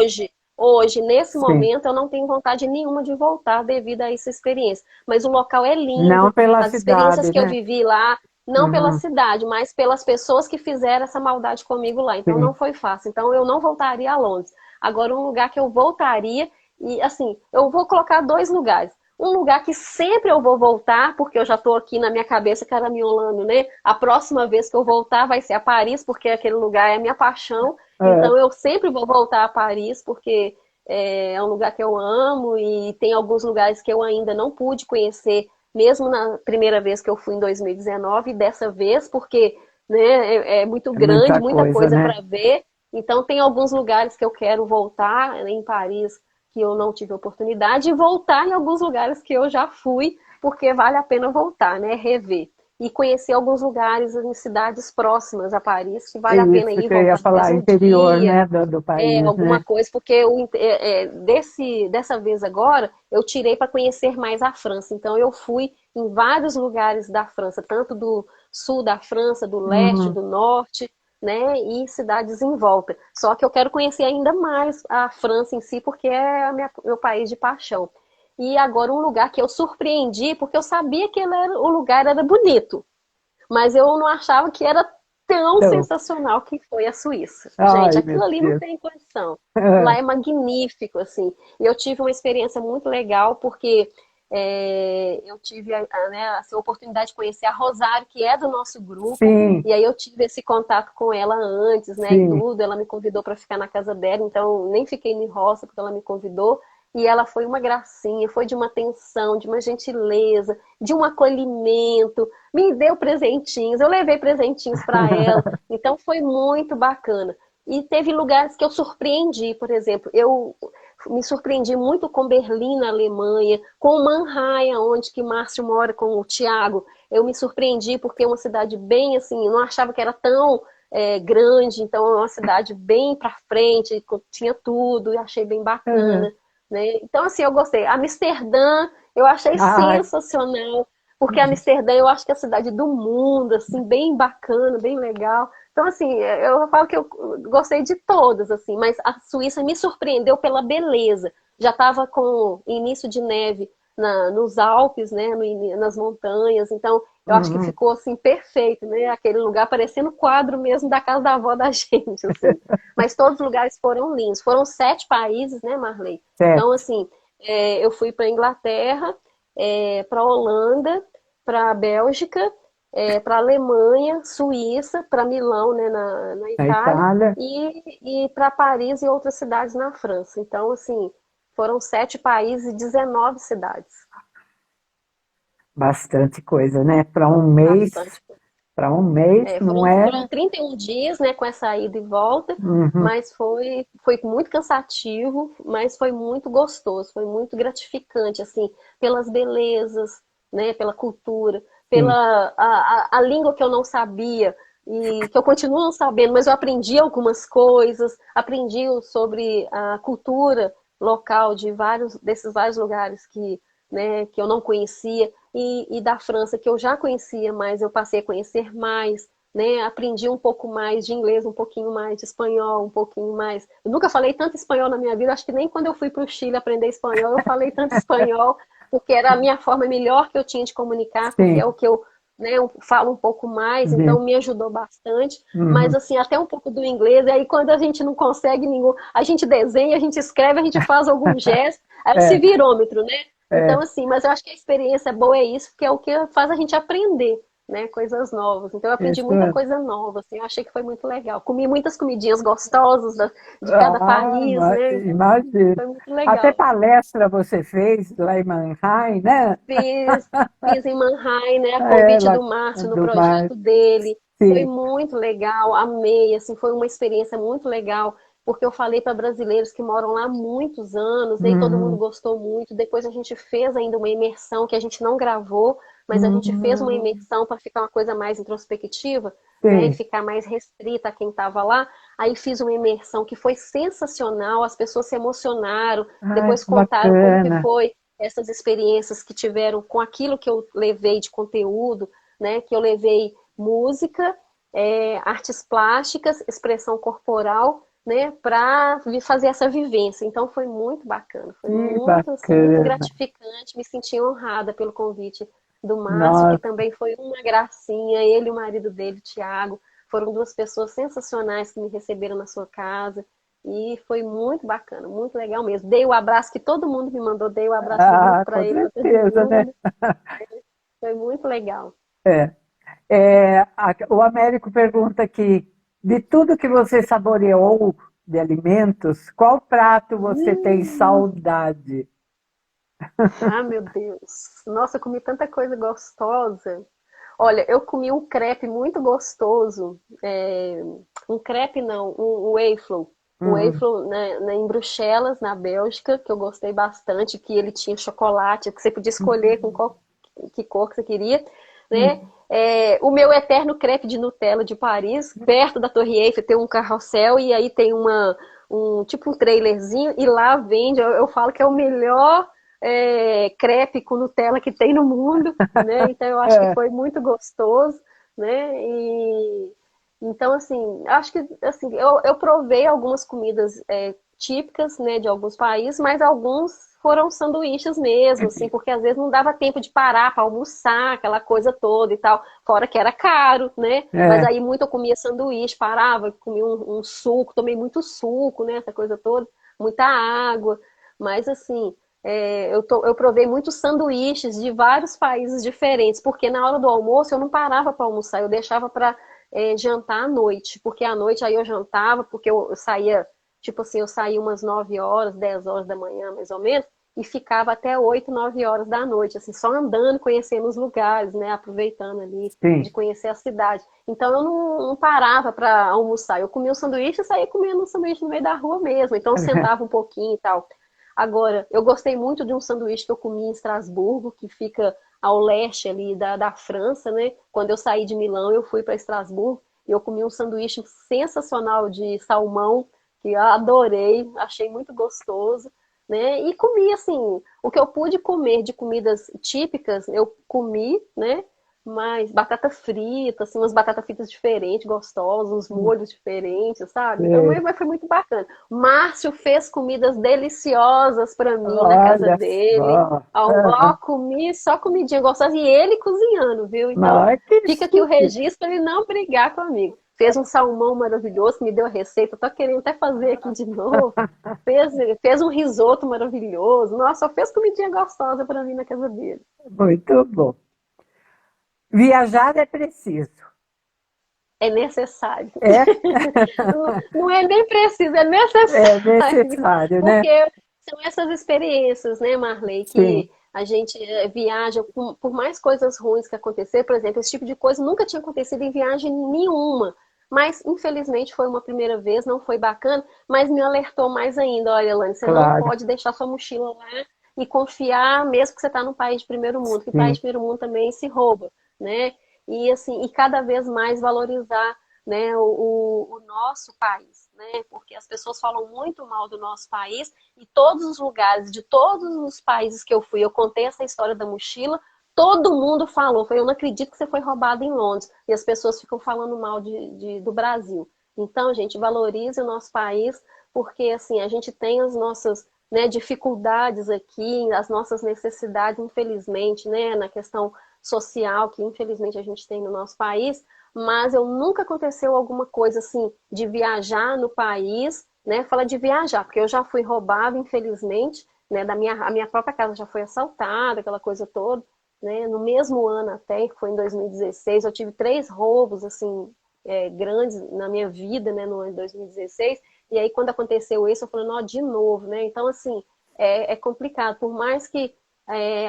Speaker 3: hoje, nesse
Speaker 1: Sim.
Speaker 3: momento, eu não tenho vontade nenhuma de voltar devido a essa experiência. Mas o local é
Speaker 1: Não
Speaker 3: lindo,
Speaker 1: pela
Speaker 3: as experiências
Speaker 1: cidade,
Speaker 3: que eu
Speaker 1: né?
Speaker 3: vivi lá, não pela
Speaker 1: Uhum,
Speaker 3: cidade, mas pelas pessoas que fizeram essa maldade comigo lá. Então
Speaker 1: sim.
Speaker 3: não foi fácil. Então eu não voltaria a Londres. Agora, um lugar que eu voltaria, e assim, eu vou colocar 2 lugares. um lugar que sempre eu vou voltar, porque eu já estou aqui na minha cabeça caraminholando, né? A próxima vez que eu voltar vai ser a Paris, porque aquele lugar é a minha paixão.
Speaker 1: É,
Speaker 3: Então eu sempre vou voltar a Paris, porque é um lugar que eu amo e tem alguns lugares que eu ainda não pude conhecer, mesmo na primeira vez que eu fui em 2019, e dessa vez, porque né, é muito
Speaker 1: é
Speaker 3: grande,
Speaker 1: muita
Speaker 3: muita
Speaker 1: coisa,
Speaker 3: coisa
Speaker 1: né?
Speaker 3: para ver. Então tem alguns lugares que eu quero voltar em Paris que eu não tive oportunidade e voltar em alguns lugares que eu já fui, porque vale a pena voltar, né? Rever. E conhecer alguns lugares em cidades próximas a Paris, que
Speaker 1: É
Speaker 3: vale a pena
Speaker 1: isso
Speaker 3: ir
Speaker 1: que eu ia
Speaker 3: voltar
Speaker 1: falar,
Speaker 3: mais um
Speaker 1: interior,
Speaker 3: dia,
Speaker 1: né, do país,
Speaker 3: alguma
Speaker 1: né?
Speaker 3: coisa, porque dessa vez agora eu tirei para conhecer mais a França. Então eu fui em vários lugares da França, tanto do sul da França, do leste,
Speaker 1: Uhum.
Speaker 3: do norte, né, e cidades em volta. Só que eu quero conhecer ainda mais a França em si, porque é meu país de paixão. E agora um lugar que eu surpreendi, porque eu sabia que o lugar era bonito, mas eu não achava que era tão
Speaker 1: Então,
Speaker 3: sensacional que foi a Suíça. Gente,
Speaker 1: ai, meu
Speaker 3: aquilo ali não
Speaker 1: Deus.
Speaker 3: tem condição. Lá é magnífico, assim. E eu tive uma experiência muito legal, porque eu tive né, a oportunidade de conhecer a Rosário, que é do nosso grupo,
Speaker 1: Sim,
Speaker 3: e aí eu tive esse contato com ela antes, né, e
Speaker 1: sim.
Speaker 3: tudo. Ela me convidou para ficar na casa dela, então nem fiquei em roça, porque ela me convidou. E ela foi uma gracinha, foi de uma atenção, de uma gentileza, de um acolhimento, me deu presentinhos, eu levei presentinhos para ela, então foi muito bacana. E teve lugares que eu surpreendi, por exemplo, eu me surpreendi muito com Berlim, na Alemanha, com Mannheim, onde que Márcio mora com o Tiago. Eu me surpreendi porque é uma cidade bem assim, eu não achava que era tão grande, então é uma cidade bem para frente, tinha tudo, e achei bem
Speaker 1: É.
Speaker 3: bacana. Né? Então, assim, eu gostei. Amsterdã, eu achei
Speaker 1: Ai,
Speaker 3: sensacional, porque Amsterdã eu acho que é a cidade do mundo, assim, bem bacana, bem legal. Então, assim, eu falo que eu gostei de todas, assim, mas a Suíça me surpreendeu pela beleza. Já estava com início de neve nos Alpes, né, nas montanhas, então eu acho que
Speaker 1: uhum.
Speaker 3: ficou, assim, perfeito, né, aquele lugar parecendo quadro mesmo da casa da avó da gente, assim. Mas todos os lugares foram lindos. Foram 7 países, né, Marley? Então,
Speaker 1: Certo.
Speaker 3: assim, eu fui para a Inglaterra, para a Holanda, para a Bélgica, para a Alemanha, Suíça, para Milão, né, na
Speaker 1: Na
Speaker 3: Itália,
Speaker 1: Itália,
Speaker 3: e para Paris e outras cidades na França. Então, assim, foram 7 países e 19 cidades.
Speaker 1: bastante coisa, né?
Speaker 3: Bastante.
Speaker 1: Para um mês, não é?
Speaker 3: Foram 31 dias, né, com essa ida e volta,
Speaker 1: Uhum,
Speaker 3: mas foi muito cansativo, mas foi muito gostoso, foi muito gratificante, assim, pelas belezas, né, pela cultura,
Speaker 1: sim.
Speaker 3: pela a língua que eu não sabia e que eu continuo não sabendo, mas eu aprendi algumas coisas, aprendi sobre a cultura local de desses vários lugares que eu não conhecia e da França, que eu já conhecia, mas eu passei a conhecer mais, né? Aprendi um pouco mais de inglês, um pouquinho mais de espanhol, um pouquinho mais. Eu nunca falei tanto espanhol na minha vida, acho que nem quando eu fui para o Chile aprender espanhol, eu falei tanto espanhol, porque era a minha forma melhor que eu tinha de comunicar, porque é
Speaker 1: Sim,
Speaker 3: o que eu falo um pouco mais, então
Speaker 1: sim.
Speaker 3: me ajudou bastante, mas
Speaker 1: Uhum,
Speaker 3: assim, até um pouco do inglês, e aí quando a gente não consegue nenhum, a gente desenha, a gente escreve, a gente faz algum gesto, é o
Speaker 1: é,
Speaker 3: civirômetro, né? Então,
Speaker 1: é,
Speaker 3: assim, mas eu acho que a experiência boa é isso, porque é o que faz a gente aprender, né? Coisas novas. Então, eu aprendi
Speaker 1: isso
Speaker 3: muita
Speaker 1: é.
Speaker 3: coisa nova, assim, eu achei que foi muito legal. Comi muitas comidinhas gostosas de cada
Speaker 1: Ah,
Speaker 3: país, né?
Speaker 1: imagino.
Speaker 3: Foi muito
Speaker 1: Até
Speaker 3: legal.
Speaker 1: palestra você fez lá em Mannheim, né?
Speaker 3: Fiz em Mannheim, né? A
Speaker 1: É,
Speaker 3: convite
Speaker 1: lá
Speaker 3: do Márcio no
Speaker 1: do mar.
Speaker 3: projeto dele. Foi
Speaker 1: Sim.
Speaker 3: muito legal, amei, assim, foi uma experiência muito legal, porque eu falei para brasileiros que moram lá há muitos anos, e todo mundo
Speaker 1: Uhum.
Speaker 3: gostou muito. Depois a gente fez ainda uma imersão que a gente não gravou, mas a gente fez uma
Speaker 1: Uhum.
Speaker 3: imersão para ficar uma coisa mais introspectiva, né, e
Speaker 1: Sim.
Speaker 3: ficar mais restrita a quem estava lá. Aí fiz uma imersão que foi sensacional, as pessoas se emocionaram,
Speaker 1: Ai,
Speaker 3: depois
Speaker 1: que
Speaker 3: contaram como que
Speaker 1: bacana.
Speaker 3: foi essas experiências que tiveram com aquilo que eu levei de conteúdo, né? Que eu levei música, artes plásticas, expressão corporal, né? Para fazer essa vivência. Então foi muito bacana, foi
Speaker 1: Que
Speaker 3: muito assim, muito
Speaker 1: bacana.
Speaker 3: gratificante. Me senti honrada pelo convite do Márcio, que
Speaker 1: Nossa,
Speaker 3: também foi uma gracinha. Ele e o marido dele, Tiago, foram duas pessoas sensacionais que me receberam na sua casa. E foi muito bacana, muito legal mesmo. Dei o abraço que todo mundo me mandou, dei o abraço para
Speaker 1: Com
Speaker 3: ele, pra todo
Speaker 1: certeza, né?
Speaker 3: mundo. Foi muito legal.
Speaker 1: O Américo pergunta aqui, de tudo que você saboreou de alimentos, qual prato você tem
Speaker 3: Hum,
Speaker 1: saudade?
Speaker 3: ah, meu Deus. Nossa, eu comi tanta coisa gostosa. Olha, eu comi um crepe muito gostoso. Um crepe não, um waffle. Um
Speaker 1: Hum,
Speaker 3: waffle em Bruxelas, na Bélgica, que eu gostei bastante, que ele tinha chocolate, que você podia escolher com qual, que cor que você queria, né?
Speaker 1: hum,
Speaker 3: O meu eterno crepe de Nutella de Paris, perto da Torre Eiffel, tem um carrossel e aí tem tipo um trailerzinho e lá vende, eu falo que é o melhor crepe com Nutella que tem no mundo, né? Então eu acho que
Speaker 1: é,
Speaker 3: foi muito gostoso, né? E então assim, acho que assim, eu provei algumas comidas típicas, né, de alguns países, mas alguns foram sanduíches mesmo, assim, porque às vezes não dava tempo de parar para almoçar, aquela coisa toda e tal, fora que era caro, né? Mas
Speaker 1: é,
Speaker 3: aí muito eu comia sanduíche, parava, comia um suco, tomei muito suco, né? Essa coisa toda, muita água, mas assim, eu provei muitos sanduíches de vários países diferentes, porque na hora do almoço eu não parava para almoçar, eu deixava para jantar à noite, porque à noite aí eu jantava, porque eu saía, tipo assim, eu saía umas 9 horas, 10 horas da manhã, mais ou menos, e ficava até 8, 9 horas da noite, assim, só andando, conhecendo os lugares, né, aproveitando ali de
Speaker 1: sim.
Speaker 3: conhecer a cidade. Então eu não parava para almoçar, eu comia um sanduíche e saía comendo um sanduíche no meio da rua mesmo, então eu sentava um pouquinho e tal. Agora, eu gostei muito de um sanduíche que eu comi em Estrasburgo, que fica ao leste ali da França, né? Quando eu saí de Milão, eu fui para Estrasburgo e eu comi um sanduíche sensacional de salmão, que eu adorei, achei muito gostoso, né? E comi, assim, o que eu pude comer de comidas típicas, eu comi, né? Mas batata frita, assim, umas batatas fritas diferentes, gostosas, uns molhos diferentes, sabe? Então,
Speaker 1: É,
Speaker 3: mas foi muito bacana. Márcio fez comidas deliciosas para mim na casa
Speaker 1: olha
Speaker 3: dele.
Speaker 1: só.
Speaker 3: Ó, comi só comidinha gostosa e ele cozinhando, viu? Então,
Speaker 1: Mas que
Speaker 3: fica aqui o
Speaker 1: chique.
Speaker 3: registro para ele não brigar comigo. Fez um salmão maravilhoso, me deu a receita, tô querendo até fazer aqui de novo. Fez um risoto maravilhoso. Nossa, só fez comidinha gostosa para mim na casa dele.
Speaker 1: Muito bom. Viajar é preciso.
Speaker 3: É necessário.
Speaker 1: É,
Speaker 3: Não, não é nem preciso, é
Speaker 1: é
Speaker 3: necessário.
Speaker 1: necessário, né?
Speaker 3: Porque são essas experiências, né, Marley,
Speaker 1: Sim.
Speaker 3: que a gente viaja, por mais coisas ruins que acontecer, por exemplo, esse tipo de coisa nunca tinha acontecido em viagem nenhuma. Mas, infelizmente, foi uma primeira vez, não foi bacana, mas me alertou mais ainda. Olha, Elane, você não
Speaker 1: Claro.
Speaker 3: pode deixar sua mochila lá e confiar, mesmo que você está num país de primeiro mundo, que país
Speaker 1: Sim.
Speaker 3: de primeiro mundo também se rouba, né? E assim, e cada vez mais valorizar, né, o nosso país, né? Porque as pessoas falam muito mal do nosso país e todos os lugares, de todos os países que eu fui, eu contei essa história da mochila, todo mundo falou, foi, eu não acredito que você foi roubado em Londres. E as pessoas ficam falando mal do Brasil. Então, gente, valorize o nosso país, porque assim, a gente tem as nossas, né, dificuldades aqui, as nossas necessidades, infelizmente, né, na questão social que infelizmente a gente tem no nosso país, mas eu nunca aconteceu alguma coisa assim de viajar no país, né? Fala de viajar, porque eu já fui roubada, infelizmente, né? A minha própria casa já foi assaltada, aquela coisa toda, né? No mesmo ano até, que foi em 2016, eu tive 3 roubos assim grandes na minha vida, né? No ano de 2016. E aí quando aconteceu isso, eu falei, não, de novo, né? Então assim é complicado, por mais que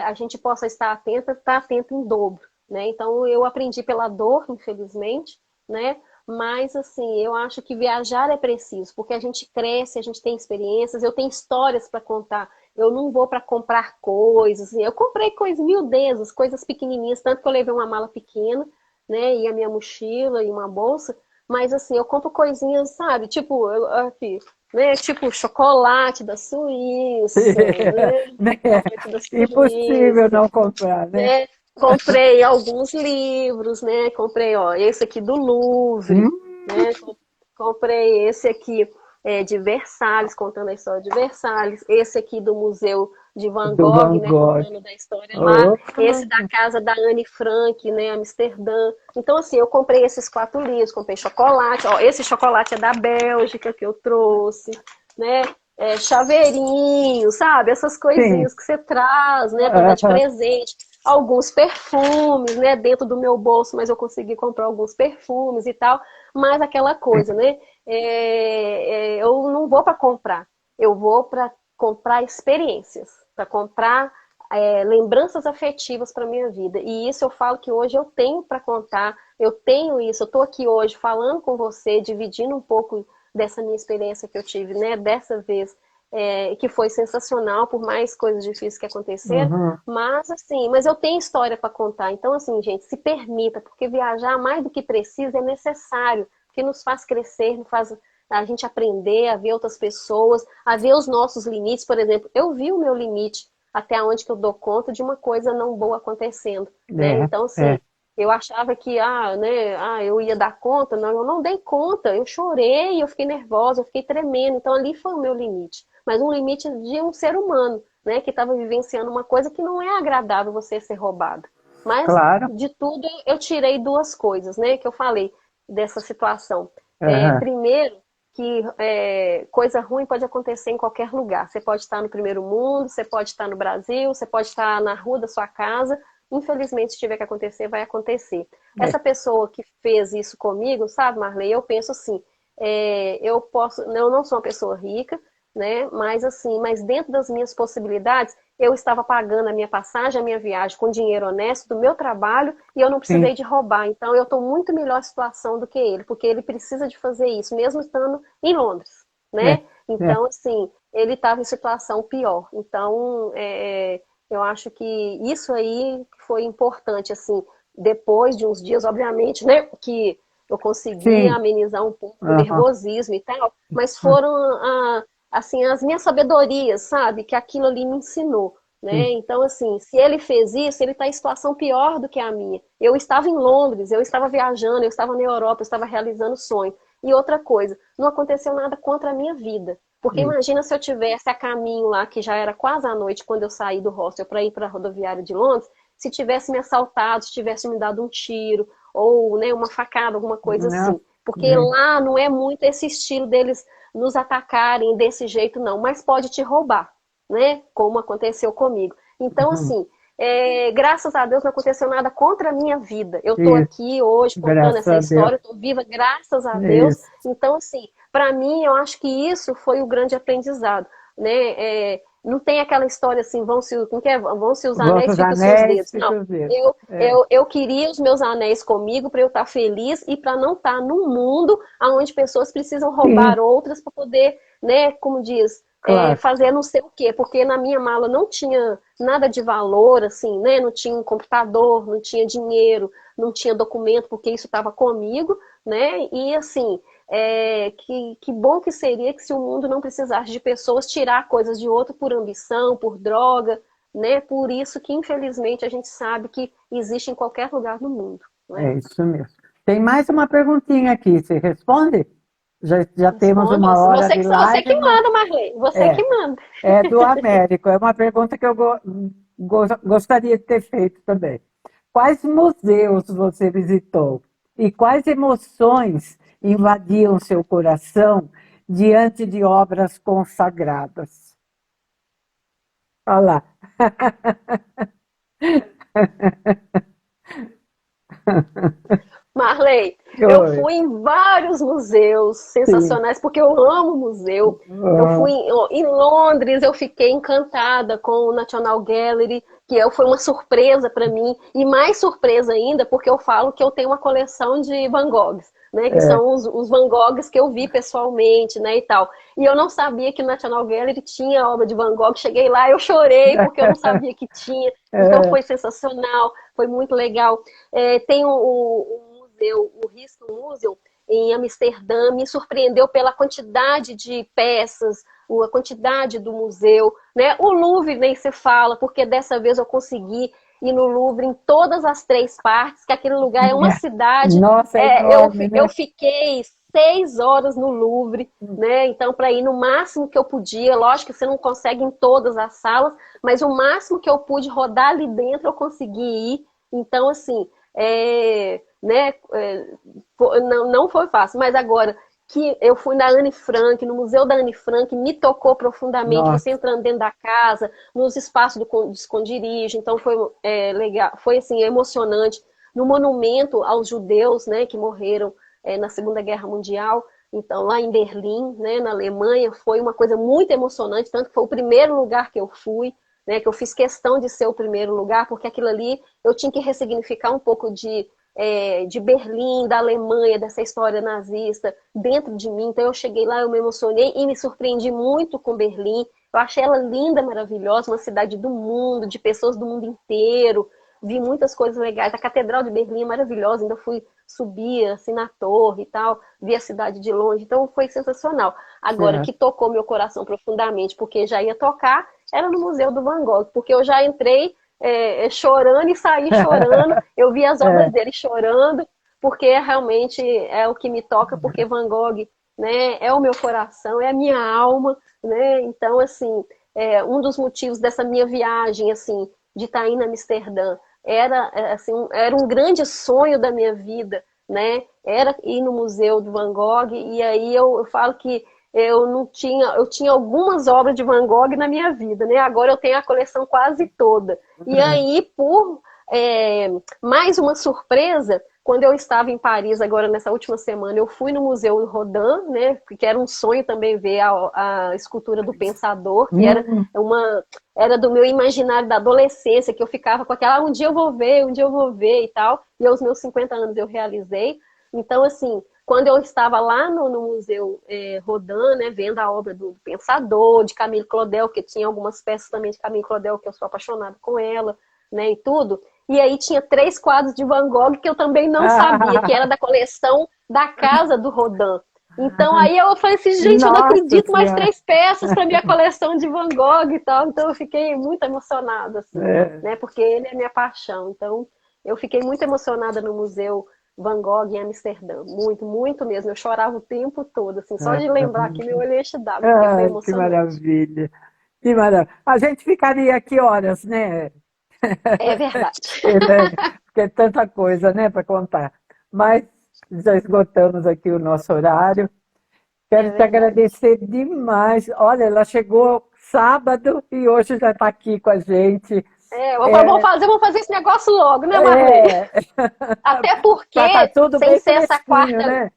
Speaker 3: a gente possa estar atenta, estar atento em dobro, né? Então eu aprendi pela dor, infelizmente, né? Mas assim, eu acho que viajar é preciso, porque a gente cresce, a gente tem experiências, eu tenho histórias para contar. Eu não vou para comprar coisas, assim. Eu comprei coisas miudezas, coisas pequenininhas, tanto que eu levei uma mala pequena, né? E a minha mochila e uma bolsa, mas assim, eu compro coisinhas, sabe? Tipo, aqui, né? Tipo chocolate da Suíça, né?
Speaker 1: Né?
Speaker 3: Chocolate da
Speaker 1: Impossível
Speaker 3: Suíça,
Speaker 1: não comprar, né?
Speaker 3: né? Comprei alguns livros, né? Comprei, ó, esse aqui do
Speaker 1: Hum,
Speaker 3: Louvre, né? Comprei esse aqui de Versalhes, contando a história de Versalhes. Esse aqui do Museu de Van
Speaker 1: Do
Speaker 3: Gogh,
Speaker 1: Van
Speaker 3: né,
Speaker 1: Gogh.
Speaker 3: contando da história lá,
Speaker 1: Opa.
Speaker 3: esse da casa da Anne Frank, né, Amsterdã. Então, assim, eu comprei esses 4 livros, comprei chocolate, ó, esse chocolate é da Bélgica que eu trouxe, né, chaveirinho, sabe, essas
Speaker 1: Sim.
Speaker 3: coisinhas que você traz, né, para dar de
Speaker 1: Aham.
Speaker 3: presente. Alguns perfumes, né, dentro do meu bolso, mas eu consegui comprar alguns perfumes e tal, mas aquela coisa, né, eu não vou para comprar, eu vou para comprar experiências, para comprar lembranças afetivas para minha vida. E isso eu falo que hoje eu tenho para contar, eu tenho isso, eu estou aqui hoje falando com você, dividindo um pouco dessa minha experiência que eu tive, né, dessa vez, que foi sensacional, por mais coisas difíceis que aconteceram,
Speaker 1: Uhum.
Speaker 3: mas assim, mas eu tenho história para contar. Então, assim, gente, se permita, porque viajar mais do que precisa é necessário, porque nos faz crescer, nos faz a gente aprender a ver outras pessoas, a ver os nossos limites. Por exemplo, eu vi o meu limite até onde que eu dou conta de uma coisa não boa acontecendo, né? Então,
Speaker 1: É.
Speaker 3: assim, eu achava que, eu ia dar conta. Não, eu não dei conta. Eu chorei, eu fiquei nervosa, eu fiquei tremendo. Então, ali foi o meu limite. Mas um limite de um ser humano, né? Que estava vivenciando uma coisa que não é agradável você ser roubado. Mas,
Speaker 1: Claro.
Speaker 3: de tudo, eu tirei 2 coisas, né? Que eu falei dessa situação.
Speaker 1: Aham.
Speaker 3: Primeiro, que coisa ruim pode acontecer em qualquer lugar. Você pode estar no primeiro mundo, você pode estar no Brasil, você pode estar na rua da sua casa. Infelizmente, se tiver que acontecer, vai acontecer.
Speaker 1: É.
Speaker 3: Essa pessoa que fez isso comigo, sabe, Marley? Eu penso assim, eu não sou uma pessoa rica, né? Mas assim, mas dentro das minhas possibilidades, eu estava pagando a minha passagem, a minha viagem com dinheiro honesto do meu trabalho e eu não
Speaker 1: Sim.
Speaker 3: precisei de roubar. Então eu estou muito melhor situação do que ele, porque ele precisa de fazer isso, mesmo estando em Londres,
Speaker 1: É.
Speaker 3: né?
Speaker 1: É.
Speaker 3: Então, assim, ele estava em situação pior. Então, eu acho que isso aí foi importante, assim, depois de uns dias, obviamente, né? Que eu consegui
Speaker 1: Sim.
Speaker 3: amenizar um pouco do
Speaker 1: Aham.
Speaker 3: nervosismo e tal, mas foram assim, as minhas sabedorias, sabe? Que aquilo ali me ensinou, né?
Speaker 1: Sim.
Speaker 3: Então, assim, se ele fez isso, ele está em situação pior do que a minha. Eu estava em Londres, eu estava viajando, eu estava na Europa, eu estava realizando sonho. E outra coisa, não aconteceu nada contra a minha vida. Porque
Speaker 1: Isso.
Speaker 3: imagina se eu tivesse a caminho lá, que já era quase à noite, quando eu saí do hostel para ir para a rodoviária de Londres, se tivesse me assaltado, se tivesse me dado um tiro, ou né, uma facada, alguma coisa
Speaker 1: Não.
Speaker 3: assim. Porque lá não é muito esse estilo deles nos atacarem desse jeito, não, mas pode te roubar, né? Como aconteceu comigo. Então,
Speaker 1: Uhum.
Speaker 3: assim, graças a Deus não aconteceu nada contra a minha vida. Eu tô
Speaker 1: Isso.
Speaker 3: aqui hoje contando
Speaker 1: Graças
Speaker 3: essa
Speaker 1: a Deus.
Speaker 3: história, eu tô viva, graças a Deus.
Speaker 1: Isso.
Speaker 3: Então, assim, para mim, eu acho que isso foi o grande aprendizado, né? Não tem aquela história assim, vão se os anéis,
Speaker 1: Vossos
Speaker 3: fica os seus
Speaker 1: anéis,
Speaker 3: dedos. Não,
Speaker 1: fica os dedos.
Speaker 3: eu queria os meus anéis comigo para eu estar feliz e para não estar num mundo onde pessoas precisam roubar
Speaker 1: Sim,
Speaker 3: outras para poder, né, como diz,
Speaker 1: claro.
Speaker 3: fazer não sei o quê, porque na minha mala não tinha nada de valor, assim, né? Não tinha um computador, não tinha dinheiro, não tinha documento, porque isso estava comigo, né? E assim, que bom que seria que se o mundo não precisasse de pessoas tirar coisas de outro por ambição, por droga, né? Por isso que, infelizmente, a gente sabe que existe em qualquer lugar do mundo, né?
Speaker 1: É isso mesmo. Tem mais uma perguntinha aqui. Você responde? Já temos
Speaker 3: Responde.
Speaker 1: 1 hora
Speaker 3: Você
Speaker 1: de
Speaker 3: você
Speaker 1: live,
Speaker 3: que
Speaker 1: mas
Speaker 3: manda, Marlene. Você
Speaker 1: é,
Speaker 3: que manda.
Speaker 1: é do Américo. É uma pergunta que eu gostaria de ter feito também. Quais museus você visitou e quais emoções invadiam seu coração diante de obras consagradas? Olha lá.
Speaker 3: Marley, eu
Speaker 1: Oi.
Speaker 3: fui em vários museus
Speaker 1: Sim.
Speaker 3: sensacionais, porque eu amo museu. Eu
Speaker 1: Ah,
Speaker 3: fui em Londres, eu fiquei encantada com o National Gallery, foi uma surpresa para mim, e mais surpresa ainda, porque eu falo que eu tenho uma coleção de Van Goghs, né, que
Speaker 1: é,
Speaker 3: são os Van Goghs que eu vi pessoalmente, né, e tal. E eu não sabia que o National Gallery tinha obra de Van Gogh. Cheguei lá, eu chorei, porque eu não sabia que tinha. Então
Speaker 1: é,
Speaker 3: foi sensacional, foi muito legal. Tem o museu, o Rijksmuseum Museum, em Amsterdã, me surpreendeu pela quantidade de peças, a quantidade do museu, né? O Louvre nem se fala, porque dessa vez eu consegui ir no Louvre em todas as 3 partes, que aquele lugar é uma cidade.
Speaker 1: Nossa, é enorme,
Speaker 3: Eu
Speaker 1: né?
Speaker 3: fiquei 6 horas no Louvre, né? Então, para ir no máximo que eu podia, lógico que você não consegue em todas as salas, mas o máximo que eu pude rodar ali dentro eu consegui ir. Então, assim, né, não foi fácil, mas agora que eu fui na Anne Frank, no Museu da Anne Frank, me tocou profundamente,
Speaker 1: Nossa.
Speaker 3: você entrando dentro da casa, nos espaços do esconderijo, então foi legal, foi assim, emocionante. No monumento aos judeus, né, que morreram na Segunda Guerra Mundial, então lá em Berlim, né, na Alemanha, foi uma coisa muito emocionante, tanto que foi o primeiro lugar que eu fui, né, que eu fiz questão de ser o primeiro lugar, porque aquilo ali eu tinha que ressignificar um pouco de Berlim, da Alemanha, dessa história nazista dentro de mim. Então eu cheguei lá, eu me emocionei e me surpreendi muito com Berlim. Eu achei ela linda, maravilhosa, uma cidade do mundo, de pessoas do mundo inteiro. Vi muitas coisas legais. A Catedral de Berlim é maravilhosa, ainda fui subir assim na torre e tal, vi a cidade de longe, então foi sensacional. Agora, que tocou meu coração profundamente, porque já ia tocar, era no Museu do Van Gogh, porque eu já entrei chorando e saí chorando, eu vi as obras dele chorando, porque realmente é o que me toca, porque Van Gogh, né, é o meu coração, é a minha alma, né? Então, assim, um dos motivos dessa minha viagem, assim, de estar indo a Amsterdã, era um grande sonho da minha vida, né? Era ir no Museu do Van Gogh, e aí eu falo que eu tinha algumas obras de Van Gogh na minha vida, né? Agora eu tenho a coleção quase toda. E aí, por mais uma surpresa, quando eu estava em Paris agora nessa última semana, eu fui no Museu Rodin, né? Que era um sonho também ver a escultura do Pensador, que era do meu imaginário da adolescência, que eu ficava com aquela, um dia eu vou ver e tal. E aos meus 50 anos eu realizei. Então, assim, quando eu estava lá no Museu Rodin, né, vendo a obra do Pensador, de Camille Claudel, que tinha algumas peças também de Camille Claudel, que eu sou apaixonada com ela, né, e tudo. E aí tinha 3 quadros de Van Gogh que eu também não sabia, que era da coleção da casa do Rodin. Então aí eu falei assim, gente, eu não acredito, mais 3 peças para minha coleção de Van Gogh e tal. Então eu fiquei muito emocionada, assim, né, porque ele é minha paixão. Então eu fiquei muito emocionada no Museu Van Gogh em Amsterdã, muito, muito mesmo. Eu chorava o tempo todo, assim, só de lembrar que meu olho enche d'água, porque foi
Speaker 1: Que
Speaker 3: emocionante.
Speaker 1: maravilha, que maravilha. A gente ficaria aqui horas, né?
Speaker 3: É verdade.
Speaker 1: Porque é tanta coisa, né, para contar. Mas já esgotamos aqui o nosso horário. Quero te agradecer demais. Olha, ela chegou sábado e hoje já está aqui com a gente.
Speaker 3: Vamos fazer esse negócio logo, né, Marlene? Até porque,
Speaker 1: tá tudo
Speaker 3: sem
Speaker 1: bem
Speaker 3: ser essa quarta,
Speaker 1: né?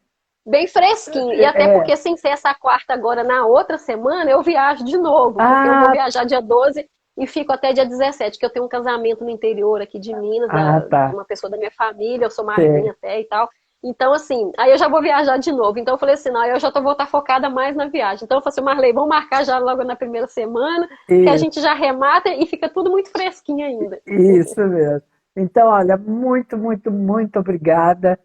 Speaker 3: bem fresquinho, e até porque sem ser essa quarta agora, na outra semana, eu viajo de novo, porque eu vou viajar dia 12 e fico até dia 17, que eu tenho um casamento no interior aqui de Minas, de uma pessoa da minha família, eu sou madrinha até e tal. Então, assim, aí eu já vou viajar de novo. Então, eu falei assim, não, eu já vou estar focada mais na viagem. Então, eu falei assim, Marley, vamos marcar já logo na primeira semana, que a gente já remata e fica tudo muito fresquinho ainda.
Speaker 1: Isso mesmo. Então, olha, muito, muito, muito obrigada.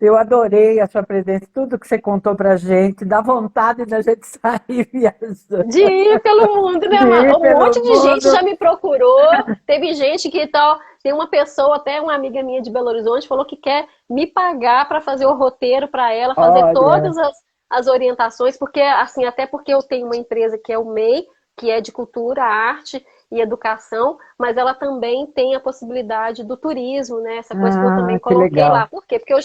Speaker 1: Eu adorei a sua presença, tudo que você contou pra gente, dá vontade da gente sair viajando.
Speaker 3: De ir pelo mundo, né, Mar? Um monte de gente já me procurou, teve gente que tal, tem uma pessoa, até uma amiga minha de Belo Horizonte, falou que quer me pagar para fazer o roteiro para ela, fazer todas as orientações, porque, assim, até porque eu tenho uma empresa que é o MEI, que é de cultura, arte e educação, mas ela também tem a possibilidade do turismo, né? Essa coisa que eu também coloquei lá. Por quê? Porque eu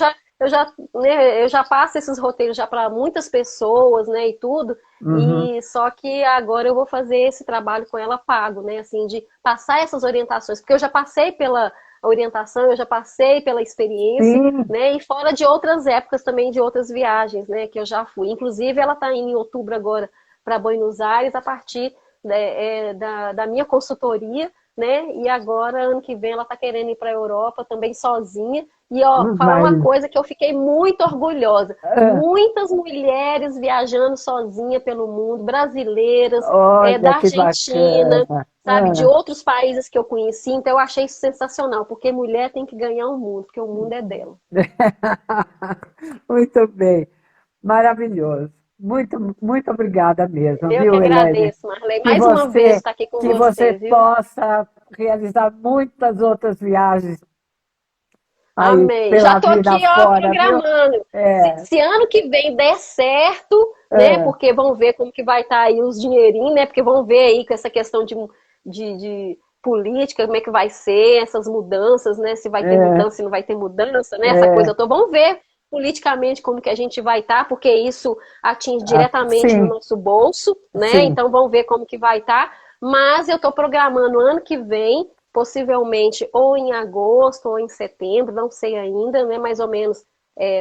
Speaker 3: já passo esses roteiros já para muitas pessoas, né, e tudo, e só que agora eu vou fazer esse trabalho com ela pago, né, assim, de passar essas orientações, porque eu já passei pela orientação, eu já passei pela experiência, né, e fora de outras épocas também, de outras viagens, né, que eu já fui. Inclusive, ela está indo em outubro agora para Buenos Aires, a partir da minha consultoria, né, e agora, ano que vem, ela está querendo ir para a Europa também sozinha. E, ó, falar uma coisa que eu fiquei muito orgulhosa. Muitas mulheres viajando sozinha pelo mundo, brasileiras, da Argentina, sabe, de outros países que eu conheci. Então, eu achei isso sensacional, porque mulher tem que ganhar o mundo, porque o mundo é dela.
Speaker 1: Muito bem, maravilhoso. Muito, muito obrigada mesmo,
Speaker 3: eu
Speaker 1: viu,
Speaker 3: que agradeço,
Speaker 1: Helene?
Speaker 3: Marley. Mais uma vez estar aqui com você,
Speaker 1: Que você
Speaker 3: viu?
Speaker 1: possa realizar muitas outras viagens aí
Speaker 3: Amém.
Speaker 1: pela
Speaker 3: Já tô
Speaker 1: vida
Speaker 3: aqui, ó,
Speaker 1: fora, viu?
Speaker 3: programando.
Speaker 1: É,
Speaker 3: Se ano que vem der certo, né?
Speaker 1: é,
Speaker 3: Porque vão ver como que vai estar aí os dinheirinhos, né? Porque vão ver aí com essa questão de política, como é que vai ser essas mudanças, né? Se vai ter
Speaker 1: é,
Speaker 3: mudança, se não vai ter mudança, né? Essa
Speaker 1: é,
Speaker 3: coisa toda. Vamos ver politicamente como que a gente vai estar, porque isso atinge diretamente no
Speaker 1: sim,
Speaker 3: nosso bolso, né?
Speaker 1: sim.
Speaker 3: Então vamos ver como que vai estar. Mas eu estou programando ano que vem, possivelmente ou em agosto ou em setembro, não sei ainda, né? Mais ou menos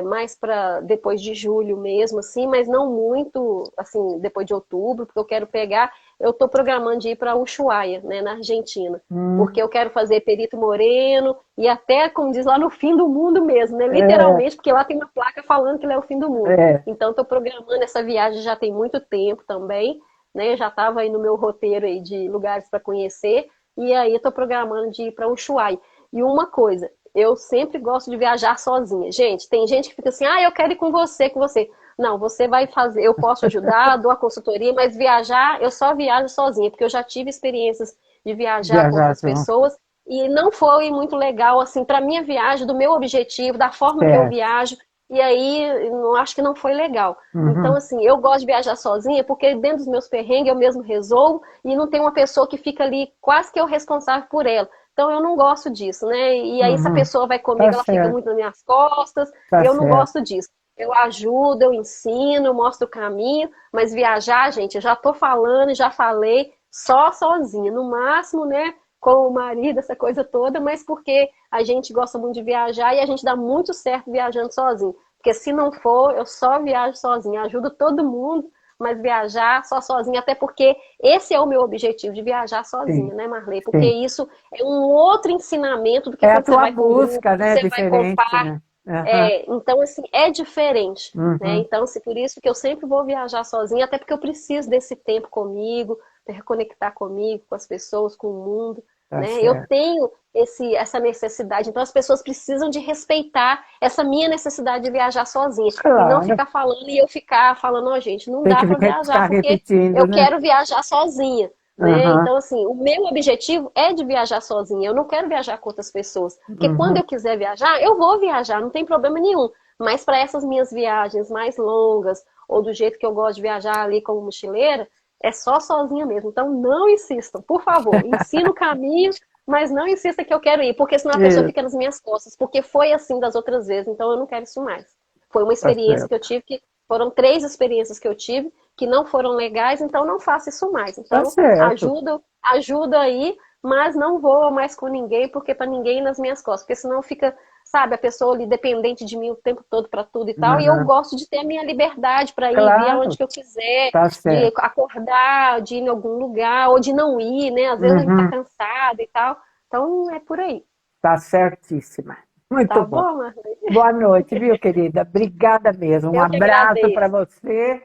Speaker 3: mais para depois de julho mesmo, assim, mas não muito, assim, depois de outubro, porque eu quero pegar, eu estou programando de ir para Ushuaia, né, na Argentina,
Speaker 1: Hum,
Speaker 3: porque eu quero fazer Perito Moreno e até, como diz lá, no fim do mundo mesmo, né,
Speaker 1: é,
Speaker 3: literalmente, porque lá tem uma placa falando que lá é o fim do mundo.
Speaker 1: é.
Speaker 3: Então, estou programando essa viagem já tem muito tempo também, né, já estava aí no meu roteiro aí de lugares para conhecer, e aí estou programando de ir para Ushuaia. E uma coisa, eu sempre gosto de viajar sozinha. Gente, tem gente que fica assim, ah, eu quero ir com você, com você. Não, você vai fazer, eu posso ajudar, dou a consultoria, mas viajar, eu só viajo sozinha, porque eu já tive experiências de viajar com
Speaker 1: Viajar
Speaker 3: outras
Speaker 1: junto.
Speaker 3: pessoas e não foi muito legal, assim, para minha viagem, do meu objetivo, da forma que eu
Speaker 1: Certo.
Speaker 3: viajo, e aí eu acho que não foi legal. Então,
Speaker 1: Uhum.
Speaker 3: assim, eu gosto de viajar sozinha porque dentro dos meus perrengues eu mesmo resolvo e não tem uma pessoa que fica ali quase que eu responsável por ela. Então eu não gosto disso, né? E aí, se a
Speaker 1: Uhum.
Speaker 3: pessoa vai
Speaker 1: Tá
Speaker 3: comigo, ela fica
Speaker 1: certo,
Speaker 3: muito nas minhas costas,
Speaker 1: tá
Speaker 3: e eu não
Speaker 1: certo.
Speaker 3: gosto disso. Eu ajudo, eu ensino, eu mostro o caminho, mas viajar, gente, eu já tô falando, já falei, só sozinha. No máximo, né? Com o marido, essa coisa toda, mas porque a gente gosta muito de viajar e a gente dá muito certo viajando sozinho. Porque se não for, eu só viajo sozinha, ajudo todo mundo, mas viajar só sozinha, até porque esse é o meu objetivo, de viajar
Speaker 1: Sim,
Speaker 3: sozinha, né, Marley? Porque
Speaker 1: sim.
Speaker 3: isso é um outro ensinamento do que
Speaker 1: É a
Speaker 3: quando você
Speaker 1: tua
Speaker 3: vai com um grupo,
Speaker 1: busca, né?
Speaker 3: você vai
Speaker 1: Diferente,
Speaker 3: comprar.
Speaker 1: né? Aham.
Speaker 3: Então, assim, é diferente, né?
Speaker 1: Uhum.
Speaker 3: Então, assim, por isso que eu sempre vou viajar sozinha, até porque eu preciso desse tempo comigo, de reconectar comigo, com as pessoas, com o mundo,
Speaker 1: Tá
Speaker 3: né? Eu
Speaker 1: certo.
Speaker 3: tenho essa necessidade, então as pessoas precisam de respeitar essa minha necessidade de viajar sozinha e não
Speaker 1: Claro.
Speaker 3: ficar falando e eu ficar falando, ó, gente, não
Speaker 1: Tem
Speaker 3: dá
Speaker 1: que
Speaker 3: para viajar
Speaker 1: ficar
Speaker 3: porque
Speaker 1: repetindo,
Speaker 3: eu
Speaker 1: né?
Speaker 3: quero viajar sozinha. Né?
Speaker 1: Aham.
Speaker 3: Então, assim, o meu objetivo é de viajar sozinha. Eu não quero viajar com outras pessoas. Porque quando
Speaker 1: Uhum.
Speaker 3: eu quiser viajar, eu vou viajar, não tem problema nenhum. Mas para essas minhas viagens mais longas, ou do jeito que eu gosto de viajar ali como mochileira, é só sozinha mesmo. Então não insistam, por favor. Ensina o caminho, mas não insista que eu quero ir, porque senão a pessoa
Speaker 1: Isso,
Speaker 3: fica nas minhas costas. Porque foi assim das outras vezes, então eu não quero isso mais. Foi uma
Speaker 1: tá
Speaker 3: experiência que eu
Speaker 1: certo.
Speaker 3: tive que. Foram 3 experiências que eu tive que não foram legais, então não faça isso mais.
Speaker 1: Tá
Speaker 3: Então,
Speaker 1: certo.
Speaker 3: ajuda aí, mas não vou mais com ninguém, porque para ninguém ir nas minhas costas, porque senão fica, sabe, a pessoa ali dependente de mim o tempo todo para tudo e tal, e eu
Speaker 1: Aham.
Speaker 3: gosto de ter a minha liberdade para ir, vir aonde
Speaker 1: Claro,
Speaker 3: que eu quiser,
Speaker 1: tá
Speaker 3: de
Speaker 1: certo.
Speaker 3: acordar, de ir em algum lugar, ou de não ir, né? Às vezes a gente tá
Speaker 1: Uhum.
Speaker 3: cansada e tal. Então é por aí.
Speaker 1: Tá certíssima. Muito
Speaker 3: Tá
Speaker 1: bom.
Speaker 3: bom, Marlene?
Speaker 1: Boa noite, viu, querida? Obrigada mesmo. Um
Speaker 3: Eu que
Speaker 1: abraço para
Speaker 3: agradeço.
Speaker 1: você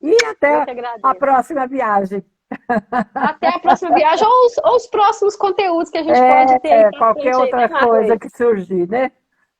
Speaker 1: e
Speaker 3: Eu
Speaker 1: até
Speaker 3: que
Speaker 1: a
Speaker 3: agradeço.
Speaker 1: próxima viagem.
Speaker 3: Até a próxima viagem ou os próximos conteúdos que a gente pode ter aí pra
Speaker 1: Qualquer
Speaker 3: frente aí, né,
Speaker 1: outra coisa
Speaker 3: Marley?
Speaker 1: que surgir, né?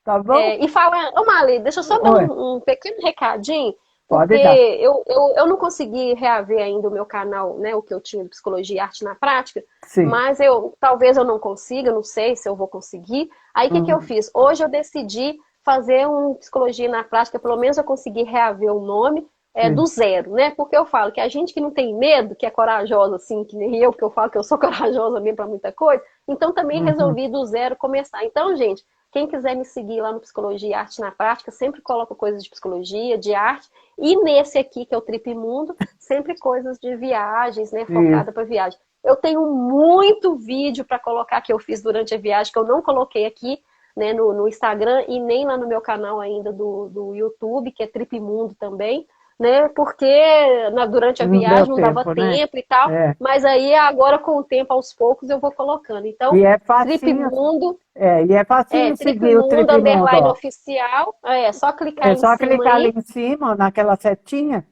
Speaker 1: Tá bom?
Speaker 3: E fala, ô Marley, deixa eu só dar
Speaker 1: Oi,
Speaker 3: um pequeno recadinho, porque
Speaker 1: pode dar.
Speaker 3: eu não consegui reaver ainda o meu canal, né, o que eu tinha de Psicologia e Arte na Prática,
Speaker 1: Sim.
Speaker 3: mas talvez eu não consiga, não sei se eu vou conseguir. Aí o que eu
Speaker 1: Uhum.
Speaker 3: fiz? Hoje eu decidi fazer um Psicologia na Prática, pelo menos eu consegui reaver o nome do
Speaker 1: Sim.
Speaker 3: zero, né? Porque eu falo que a gente que não tem medo, que é corajosa assim, que nem eu, porque eu falo que eu sou corajosa mesmo para muita coisa, então também
Speaker 1: Uhum.
Speaker 3: resolvi do zero começar. Então, gente, quem quiser me seguir lá no Psicologia e Arte na Prática, sempre coloco coisas de psicologia, de arte. E nesse aqui, que é o Trip Mundo, sempre coisas de viagens, né? Focada
Speaker 1: Isso.
Speaker 3: para viagem. Eu tenho muito vídeo para colocar que eu fiz durante a viagem, que eu não coloquei aqui, né, no Instagram e nem lá no meu canal ainda do YouTube, que é Trip Mundo também, né? Porque durante a
Speaker 1: Não deu
Speaker 3: viagem não dava
Speaker 1: tempo, né?
Speaker 3: tempo e tal.
Speaker 1: É.
Speaker 3: Mas aí agora com o tempo, aos poucos, eu vou colocando. Então,
Speaker 1: E é
Speaker 3: Trip
Speaker 1: facinho,
Speaker 3: Mundo
Speaker 1: e é facinho
Speaker 3: Trip
Speaker 1: seguir o
Speaker 3: Mundo,
Speaker 1: Trip Mundo,
Speaker 3: underline
Speaker 1: ó.
Speaker 3: oficial. É só clicar
Speaker 1: É
Speaker 3: em
Speaker 1: só
Speaker 3: cima
Speaker 1: clicar ali
Speaker 3: aí.
Speaker 1: em cima, naquela setinha,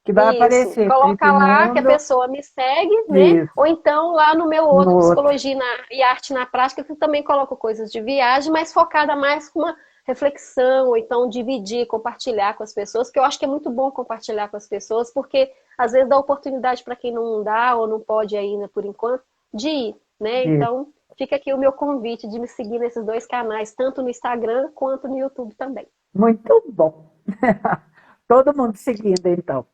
Speaker 1: que vai
Speaker 3: Isso.
Speaker 1: aparecer Trip
Speaker 3: Coloca lá que a
Speaker 1: Mundo.
Speaker 3: pessoa me segue, né?
Speaker 1: Isso.
Speaker 3: Ou então lá no meu
Speaker 1: No
Speaker 3: outro,
Speaker 1: outro.
Speaker 3: Psicologia e Arte na Prática, que eu também coloco coisas de viagem, mas focada mais com uma reflexão, ou então dividir, compartilhar com as pessoas, que eu acho que é muito bom compartilhar com as pessoas, porque às vezes dá oportunidade para quem não dá ou não pode ainda por enquanto, de ir, né?
Speaker 1: Isso.
Speaker 3: Então, fica aqui o meu convite de me seguir nesses dois canais, tanto no Instagram quanto no YouTube também.
Speaker 1: Muito bom. Todo mundo seguindo, então.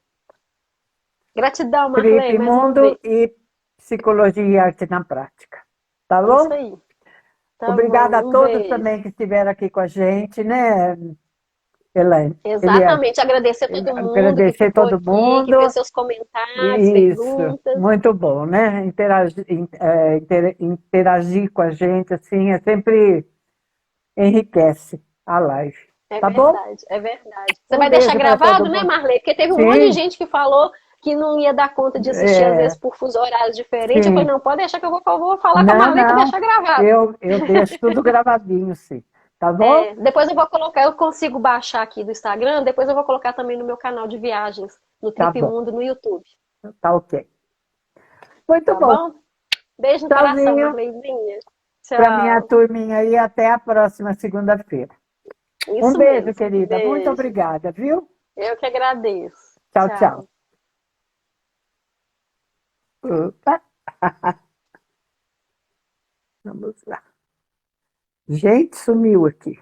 Speaker 3: Gratidão,
Speaker 1: Felipe
Speaker 3: Marley, mais uma vez.
Speaker 1: Mundo e Psicologia e Arte na Prática. Tá bom?
Speaker 3: Isso aí. Tá
Speaker 1: Obrigada a
Speaker 3: bom, um
Speaker 1: todos
Speaker 3: beijo.
Speaker 1: também que estiveram aqui com a gente, né, Elaine? Eliane?
Speaker 3: Exatamente, agradecer a todo mundo que
Speaker 1: Agradecer
Speaker 3: ficou
Speaker 1: todo
Speaker 3: aqui, que
Speaker 1: mundo.
Speaker 3: fez seus comentários,
Speaker 1: Isso,
Speaker 3: perguntas.
Speaker 1: muito bom, né? Interagir com a gente, assim, sempre enriquece a live.
Speaker 3: É
Speaker 1: Tá bom?
Speaker 3: verdade, é verdade. Você
Speaker 1: Um
Speaker 3: vai deixar
Speaker 1: beijo para
Speaker 3: gravado,
Speaker 1: todo
Speaker 3: né,
Speaker 1: mundo.
Speaker 3: Marley? Porque teve um monte de
Speaker 1: Sim,
Speaker 3: gente que falou que não ia dar conta de assistir, às
Speaker 1: é,
Speaker 3: vezes, por fuso horários diferentes. Eu falei,
Speaker 1: sim.
Speaker 3: não, pode deixar que eu vou falar com a
Speaker 1: Não,
Speaker 3: Marley para
Speaker 1: não.
Speaker 3: deixar gravado.
Speaker 1: Eu deixo tudo gravadinho, sim. Tá bom?
Speaker 3: Depois eu vou colocar, eu consigo baixar aqui do Instagram, depois eu vou colocar também no meu canal de viagens, no
Speaker 1: Tá
Speaker 3: Trip
Speaker 1: bom.
Speaker 3: Mundo, no YouTube.
Speaker 1: Tá ok. Muito
Speaker 3: Tá
Speaker 1: bom.
Speaker 3: bom? Beijo no coração,
Speaker 1: Tchauzinho
Speaker 3: Marleizinha.
Speaker 1: para minha
Speaker 3: Tchau.
Speaker 1: turminha aí. Até a próxima segunda-feira. Um
Speaker 3: Isso
Speaker 1: beijo,
Speaker 3: mesmo.
Speaker 1: querida. Muito
Speaker 3: Beijo.
Speaker 1: obrigada, viu?
Speaker 3: Eu que agradeço.
Speaker 1: Tchau, tchau.
Speaker 3: Tchau.
Speaker 1: Opa. Vamos lá. Gente, sumiu aqui.